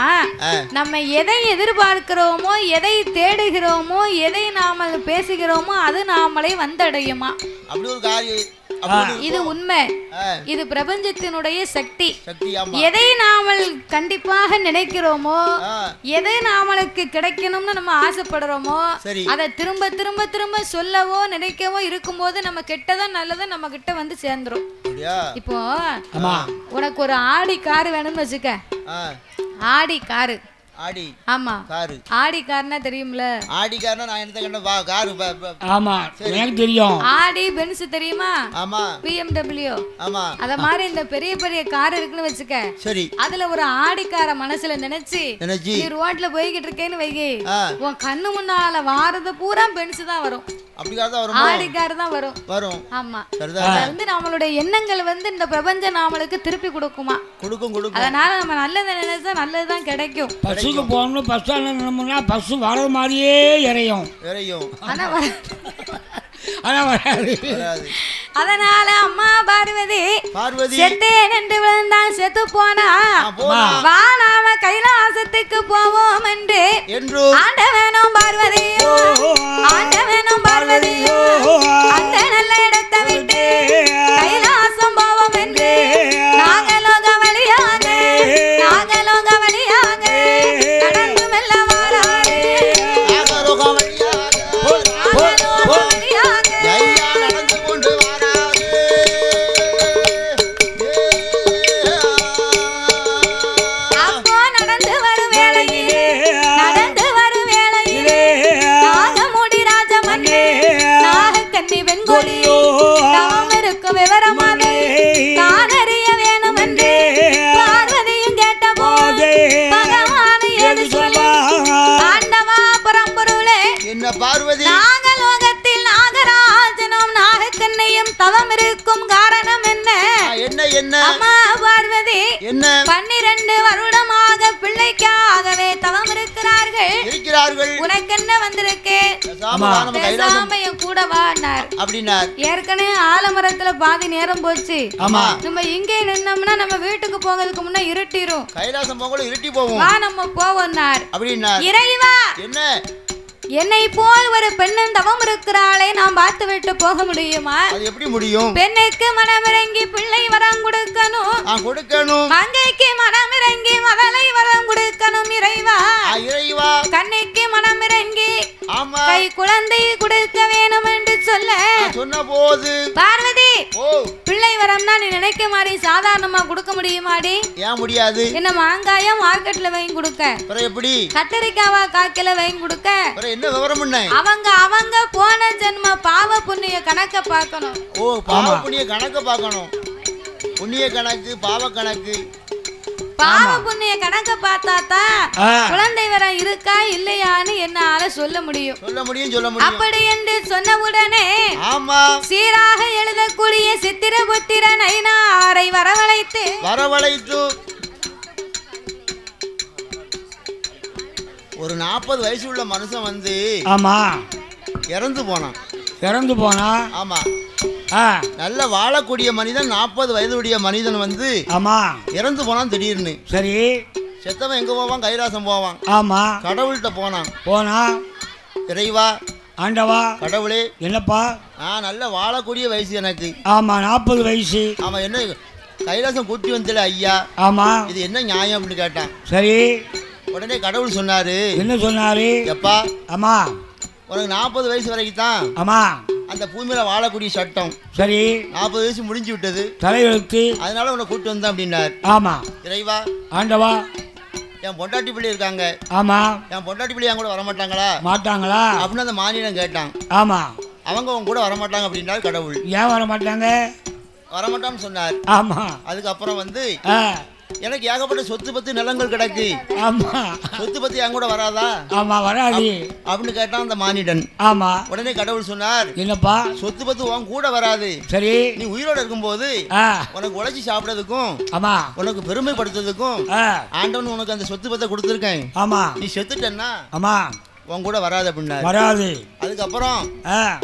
Speaker 1: நம்ம எதை எதிர்பார்க்கிறோமோ, எதை தேடுகிறோமோ, எதை நாம பேசுகிறோமோ அது நாமளை வந்தடையுமா.
Speaker 2: அப்படி ஒரு காரியம்.
Speaker 1: இது உண்மை. இது பிரபஞ்சத்தினுடைய சக்தி. எதை நாமல் கண்டிப்பாக நினைக்கிறோமோ, எதை நாமளுக்கு கிடைக்கணும்னு நம்ம ஆசைப்படுறோமோ, அதை திரும்ப திரும்ப திரும்ப சொல்லவோ நினைக்கவோ இருக்கும்போது நம்ம கெட்டதோ நல்லதோ நம்ம கிட்ட வந்து சேர்ந்துரும். இப்போ உனக்கு ஒரு ஆடி காரு வேணும்னு வச்சுக்க, ஆடி காரு.
Speaker 2: ஆடி.
Speaker 1: ஆமா, காரு. ஆடி கார்னா தெரியும்ல? ஆடி கார்னா நான் என்ன கண்ட காரு.
Speaker 3: ஆமா, எனக்கு தெரியும்.
Speaker 1: ஆடி பென்ஸ் தெரியுமா?
Speaker 2: ஆமா.
Speaker 1: BMW.
Speaker 2: ஆமா.
Speaker 1: அத மாதிரி இந்த பெரிய பெரிய கார் இருக்குன்னு வச்சுக்க, சரி, அதுல ஒரு ஆடி கார மனசுல நினைச்சு நீ ரோட்ல போய்கிட்டு இருக்கேன்னு வைகி, உன் கண்ணு முன்னால வாரது பூரா பென்ஸ் தான் வரும்.
Speaker 2: அப்படி கார் தான் வரும்.
Speaker 1: ஆடி கார் தான் வரும். ஆமா. வந்து நம்மளுடைய எண்ணங்கள் வந்து இந்த பிரபஞ்சம் நாமளுக்கு திருப்பி கொடுக்குமா? கொடுக்கும். அதனால நம்ம நல்லதை நினைச்சா நல்லதுதான் கிடைக்கும்.
Speaker 3: பஸ்ஸுக்கு போகணும், பஸ் ஸ்டாண்ட்ல பஸ் வர மாதிரியே இறையும். ஆனா வராது.
Speaker 1: அதனால அம்மா பார்வதி செத்தேன் என்று விழுந்தான், செத்து போனா, வா நாம கைலாசத்துக்கு போவோம் என்று ஆண்டவனும் பார்வதியோ, ஆண்டவனும் பார்வதியோ அந்த நல்ல இடத்தை விட்டு கைலாசம் போவோம் என்று நாகலோக வழியாக நடந்து மெல்ல வாராரு. தவம் இருக்கும் காரணம் என்ன? என்ன அம்மா பார்வதி 12 வருடமாக பிள்ளைக்காகவே தவம் இருக்கிறார்கள். உனக்கு என்ன வந்திருக்கு? பேசாம கூட வானார் அப்படினார். ஏற்கனவே ஆலமரத்துல பாதி நேரம் போச்சு. நம்ம இங்கே நின்னோம்னா நம்ம வீட்டுக்கு போகிறதுக்கு முன்ன இருட்டிரும். கைலாசம் போகல இருட்டி போவோம், வா நம்ம போவோம்னார் அப்படினார். இறைவா, என்ன என்னை போல் ஒரு பெண்ணன் தவம் இருக்கிறாளே நாம் பார்த்து விட்டு போக முடியுமா?
Speaker 2: அது எப்படி முடியும்?
Speaker 1: பெண்ணுக்கு மனமிறங்கி பிள்ளை வரம் கொடுக்கணும். மங்கைக்கு மனமிறங்கி மதலை வரம் கொடுக்கணும். இறைவா கண்ணுக்கு மனமிறங்கி கை குழந்தை கொடுக்க வேணும் என்று சொன்ன போது பார்வதி பிள்ளை வரம்னா நீ நினைக்க மாதிரி சாதாரணமா கொடுக்க முடியுமாடி?
Speaker 2: ஏன் முடியாது?
Speaker 1: என்ன மாங்காயம் மார்க்கெட்ல வாங்கி கொடுக்க,
Speaker 2: எப்படி
Speaker 1: கத்தரிக்காவா காக்கில வாங்கி கொடுக்க,
Speaker 2: என்ன விவரம்?
Speaker 1: அவங்க போன ஜென்ம பாவ புண்ணிய கணக்க பார்க்கணும்.
Speaker 2: பாவ புண்ணிய கணக்க பார்க்கணும். புண்ணிய கணக்கு பாவ கணக்கு.
Speaker 1: பாவ புண்ணிய கணக்க பார்த்தாதான் குழந்தை வரம் இருக்கா இல்லையான்னு என்னால சொல்ல முடியும். அப்படி என்று சொன்ன உடனே சீராக எழுதக்கூடிய சித்திரபுத்திரன் ஐனாரை வரவழைத்து
Speaker 2: ஒரு 40 வயசு உள்ள மனுஷன் வந்து இறந்து போனா. ஆமா, நல்ல வாழக்கூடிய மனிதன் 40 வயதுடைய மனிதன் வந்து இறந்து போனான் திடீர்னு.
Speaker 3: சரி,
Speaker 2: செத்தவன் எங்க போவான்? கைலாசம் போவான்.
Speaker 3: ஆமா,
Speaker 2: கடவுள்கிட்ட போனா இறைவா ஆண்டவா கடவுளே
Speaker 3: என்னப்பா
Speaker 2: நான் நல்ல வாழக்கூடிய வயசு எனக்கு.
Speaker 3: ஆமா, 40 வயசு.
Speaker 2: ஆமா, என்ன கைலாசம் கூட்டி வந்தல ஐயா? ஆமா, இது என்ன நியாயம் அப்படின்னு கேட்டான். சரி, உடனே கடவுள் சொன்னாரு. என்ன சொன்னாரு? எப்பா ஆமா உனக்கு 40 வயசு வரைக்கும் தான் ஆமா அந்த பூமியில வாழக்கூடிய சட்டம். சரி, 40 வயசு முடிஞ்சு விட்டது, தலையெழுத்து, அதனால உன்னை கூட்டு வந்தேன் அப்படின்னார். ஆமா, இறைவா ஆண்டவா என் பொண்டாட்டி பிள்ளை இருக்காங்க. ஆமா, என் பொண்டாட்டி பிள்ளை என் கூட வரமாட்டாங்களா அப்படின்னு அந்த மாநிலம் கேட்டான். ஆமா, அவங்க உங்க கூட வரமாட்டாங்க அப்படின்னாரு கடவுள். ஏன் வரமாட்டாங்க? வரமாட்டான்னு சொன்னார். ஆமா, அதுக்கப்புறம் வந்து எனக்கு ஏகப்பட்ட சொத்து பத்து நிலங்கள் கிடக்கு. ஆமா, சொத்து பத்தி என் கூட வராதா? ஆமா, வராது அப்படின்னு கேட்டான் அந்த மானிடன். ஆமா, உடனே கடவுள் சொன்னார், என்னப்பா சொத்து பத்து உன் கூட வராது. சரி, நீ உயிரோட இருக்கும்போது உனக்கு உழைச்சி சாப்பிடறதுக்கும் ஆமா உனக்கு பெருமைப்படுத்துறதுக்கும் ஆண்டவன் உனக்கு அந்த சொத்து பத்தை கொடுத்துருக்கேன். ஆமா, நீ செத்துட்டேன்னா ஆமா உன் கூட வராது அப்படின்னா வராது. அதுக்கப்புறம்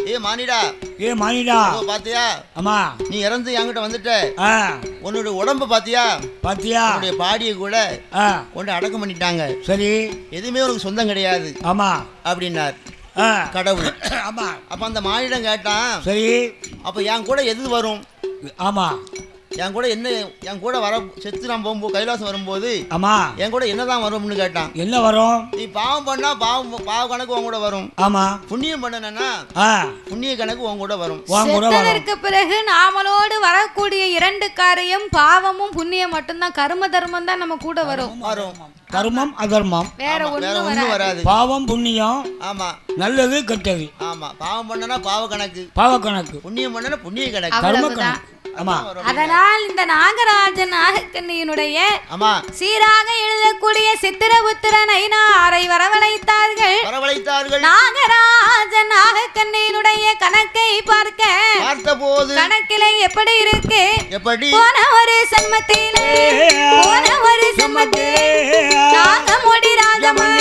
Speaker 2: ஏ மானிடா பாத்தியா? ஆமா, நீ இறந்து என்கிட்ட வந்துட்ட, உன்னோட உடம்பு பாத்தியா உன்னுடைய பாடியை கூட கொண்டு அடக்கம் பண்ணிட்டாங்க. சரி, எதுவுமே உனக்கு சொந்தம் கிடையாது. ஆமா அப்படின்னார் கடவுள். ஆமா, அப்ப அந்த மானிடம் கேட்டான். சரி, அப்ப என் கூட எது வரும்? ஆமா, என் கூட என்ன என் கூட வர செத்து நான் போகும்போது கைலாசம் வரும்போது ஆமா என் கூட என்னதான் வரும்னு கேட்டான். என்ன வரும்? நீ பாவம் பண்ணா பாவ கணக்கு உன் கூட வரும். ஆமா, புண்ணியம் பண்ணனா புண்ணிய கணக்கு உன் கூட வரும்.
Speaker 1: செத்ததற்கு பிறகு நாமளோடு வரக்கூடிய 2 காரியம் பாவமும் புண்ணியம் மட்டும்தான். கர்ம தர்மம் தான் நம்ம கூட வரும்.
Speaker 3: கர்மம் அதர்மம்
Speaker 1: வேற ஒண்ணும் வராது.
Speaker 3: பாவம் புண்ணியம். ஆமா, நல்லது கெட்டது.
Speaker 2: ஆமா, பாவம் பண்ணனா பாவ கணக்கு, புண்ணியம் பண்ணனா புண்ணிய கணக்கு, கர்ம கணக்கு.
Speaker 1: அதனால் இந்த நாகராஜன் நாகக்கண்ணியினுடைய சீராக எழுதக்கூடிய சித்திரபுத்திரன் ஐனாரை வரவழைத்தார்கள். நாகராஜன் நாகக்கண்ணியினுடைய கணக்கை பார்த்தபோது கணக்கிலே எப்படி இருக்கு? போன ஒரு சன்மத்திலே நாகமுடி ராஜமன்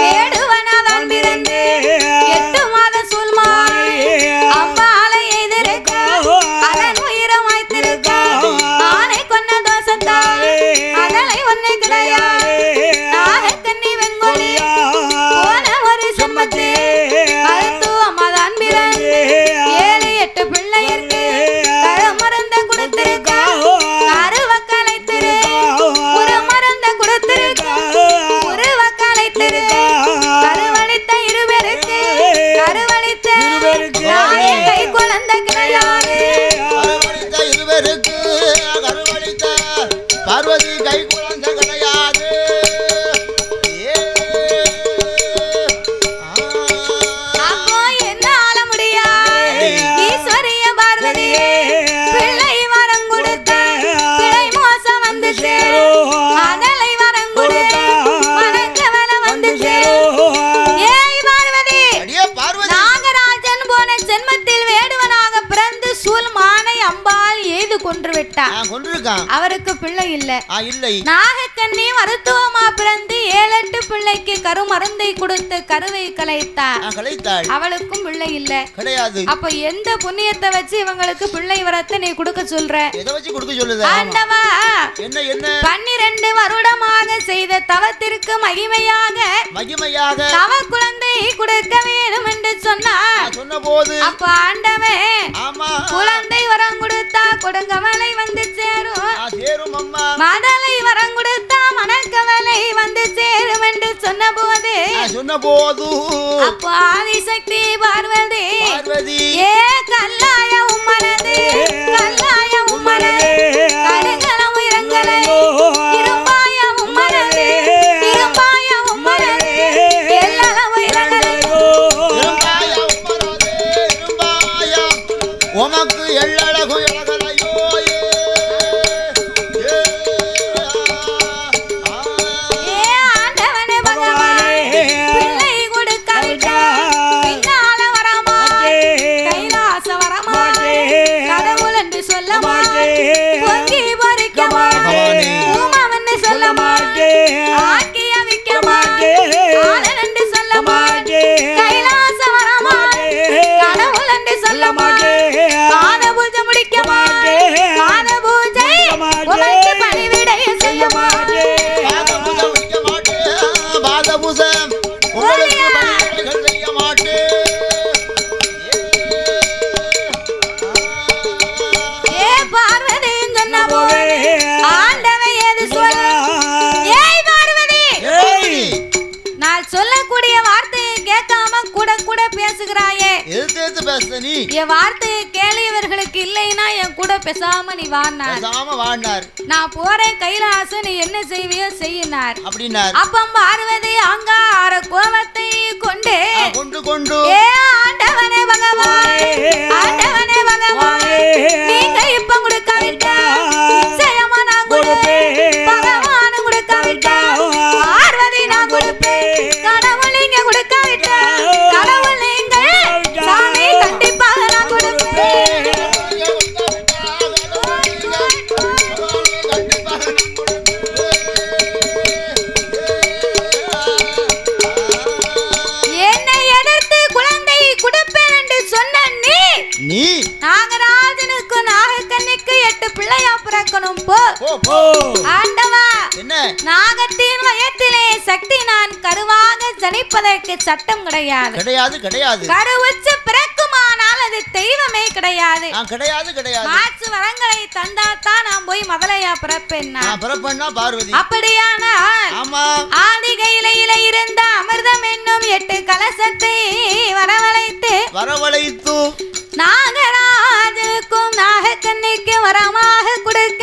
Speaker 1: வேடுவனாதான் பிறந்து 8 மாத சூழ்மாய் அம்பாலை எதிர்க்க அதன் உயிரமாய்த்திருக்க ஆனை கொன்ன தோசத்தால் அகலை ஒண்ணு கிடையாது. நாகக்கண்ணி வெங்கொழி போன ஒரு சம்மத்து அம்மாதான் பிறந்து 7-8 பிள்ளையருக்கு கருமருந்த கொடுத்திருக்க கருவக்கலை திரு ஒரு மருந்த கொடுத்திருக்க உருவக்கலை திரு கருவளித்த இருவருக்கு கை குழந்தை கிடையாது.
Speaker 2: பார்வதி கை குழந்தை கிடையாது.
Speaker 1: அப்போ என்ன ஆள முடியாது? ஈஸ்வரிய பார்வதி பிள்ளை வரம் கொடுத்த பிழை மோசம் வந்து சேரும். அதலை வரம் கொடுத்த வனங்கவன வந்து சேரும். ஏய் பார்வதி, நாகராஜன் போன ஜென்மத்தில் வேடுவனாக பிறந்து சூழ்மானை அம்பாள் எய்து கொன்று விட்டார். கொண்டிருக்கான். அவருக்கு பிள்ளை இல்ல. நாகக்கண்ணி மருத்துவமா பிறந்து 7-8 பிள்ளைக்கு கருமருந்தை கொடுத்து கருவை கலைத்தாள். அவளுக்கும் பிள்ளை இல்ல. அப்ப எந்த புண்ணியத்தை வச்சு இவங்களுக்கு பிள்ளை வரத்தை நீ கொடுக்க சொல்ற? ஆண்டவா, 12 வருடமாக செய்த தவத்திற்கு மகிமையாக தவ குழந்தை கொடுக்க வேண்டும் என்று சொன்னபோது அப்ப ஆண்டவே குழந்தை வரம் கொடுத்தா கொடுங்கவலை வந்து சேரும், மதலை வரம் கொடுத்தா மனக்கவலை வந்து சேரும் என்று சொன்னபோது அப்ப ஆதிசக்தி பார்வதி ஏ கல்லாய உம்மனது கல்லாய உம்மனது கடுகளம் இறங்கலையோ இரும்பாய உம்மனது இரும்பாய உம்மனது எல்லளவு இறங்கலையோ
Speaker 2: உமக்கு எல்லழகு இறங்கலையோ
Speaker 1: ஆண்டவனே பகவானே பிள்ளை கொடுக்காவிட்டா பின்னால வரமாட்டே கைலாச வரமாட்டே கடவுள் என்று சொல்ல மாட்டே பொங்கி பொறிக்க மாட்டே ஊமாவன்னு சொல்ல மாட்டே ஆக்கிய விக்க மாட்டே ஆளன் என்று சொல்ல மாட்டே கைலாச வரமாட்டே கடவுள் என்று சொல்ல மாட்டே காத பூஜை முடிக்க மாட்டே காத பூஜை உமக்கு பணிவிடை செய்ய மாட்டே சொல்லக்கூடிய வார்த்தையை கேட்காம கூட கூட பேசுகிறாயே. என் வார்த்தையை கேளியவர்களுக்கு இல்லைன்னா என் கூட பேசாம நீ வாழ்னார். நான் போறேன் கைலாசம், நீ என்ன செய்வியோ செய்யினார். அப்ப பார்வதி அங்கார கோபத்தை கொண்டு ஏ ஆண்டவனே பகவானே ஆண்டவனே பகவானே நீங்க இப்ப கொடுக்காவிட்டா நிச்சயமா நான் கொடுப்பேன். பகவான் கொடுக்காவிட்டா பார்வதி நான் கொடுப்பேன். கடவுள் நீங்க கொடுக்காவிட்டா கடவுள் நீங்க சாமி கண்டிப்பாக நான் கொடுப்பேன். என்னை எதிர்த்து குழந்தை கொடுப்பேன் என்று சொன்ன நீ நாகராஜனுக்கு நாகக்கண்ணிக்கு 8 பிள்ளையா பிறக்கணும் போ. ஆண்டவா, நாகத்தின் வயத்திலே சக்தி நான் கருவாக ஜனிப்பதற்கு சட்டம் கிடையாது. கருவுச்சு பிறக்குமானால் அது தெய்வமே கிடையாது. மாற்று வரங்களை தந்தாத்தான் நான் போய் முதலையா பிறப்பேன். அப்படியானால் ஆதிகையில இருந்த அமிர்தம் என்னும் 8 கலசத்தை வரவழைத்து நாகராஜனுக்கும் நாகக்கண்ணிக்கு வரமாக கொடுக்க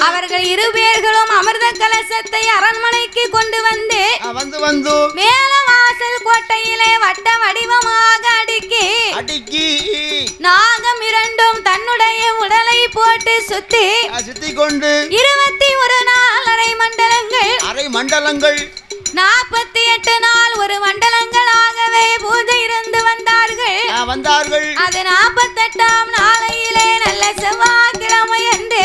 Speaker 1: அவர்கள் 2 பேர்களும் அமிர்த கலசத்தை அரண்மனைக்கு கொண்டு வந்து மேல வாசல் கோட்டையிலே வட்ட வடிவமாக அடுக்கி நாகம் 2ம் தன்னுடைய உடலை போட்டு சுத்தி கொண்டு 21 நாள் அரை மண்டலங்கள் 48 நாள் ஒரு மண்டலங்களாகவே பூஜை இருந்து வந்தார்கள். அது 48ஆம் நாளையிலே நல்ல செவ்வாய்க்கிழமை என்று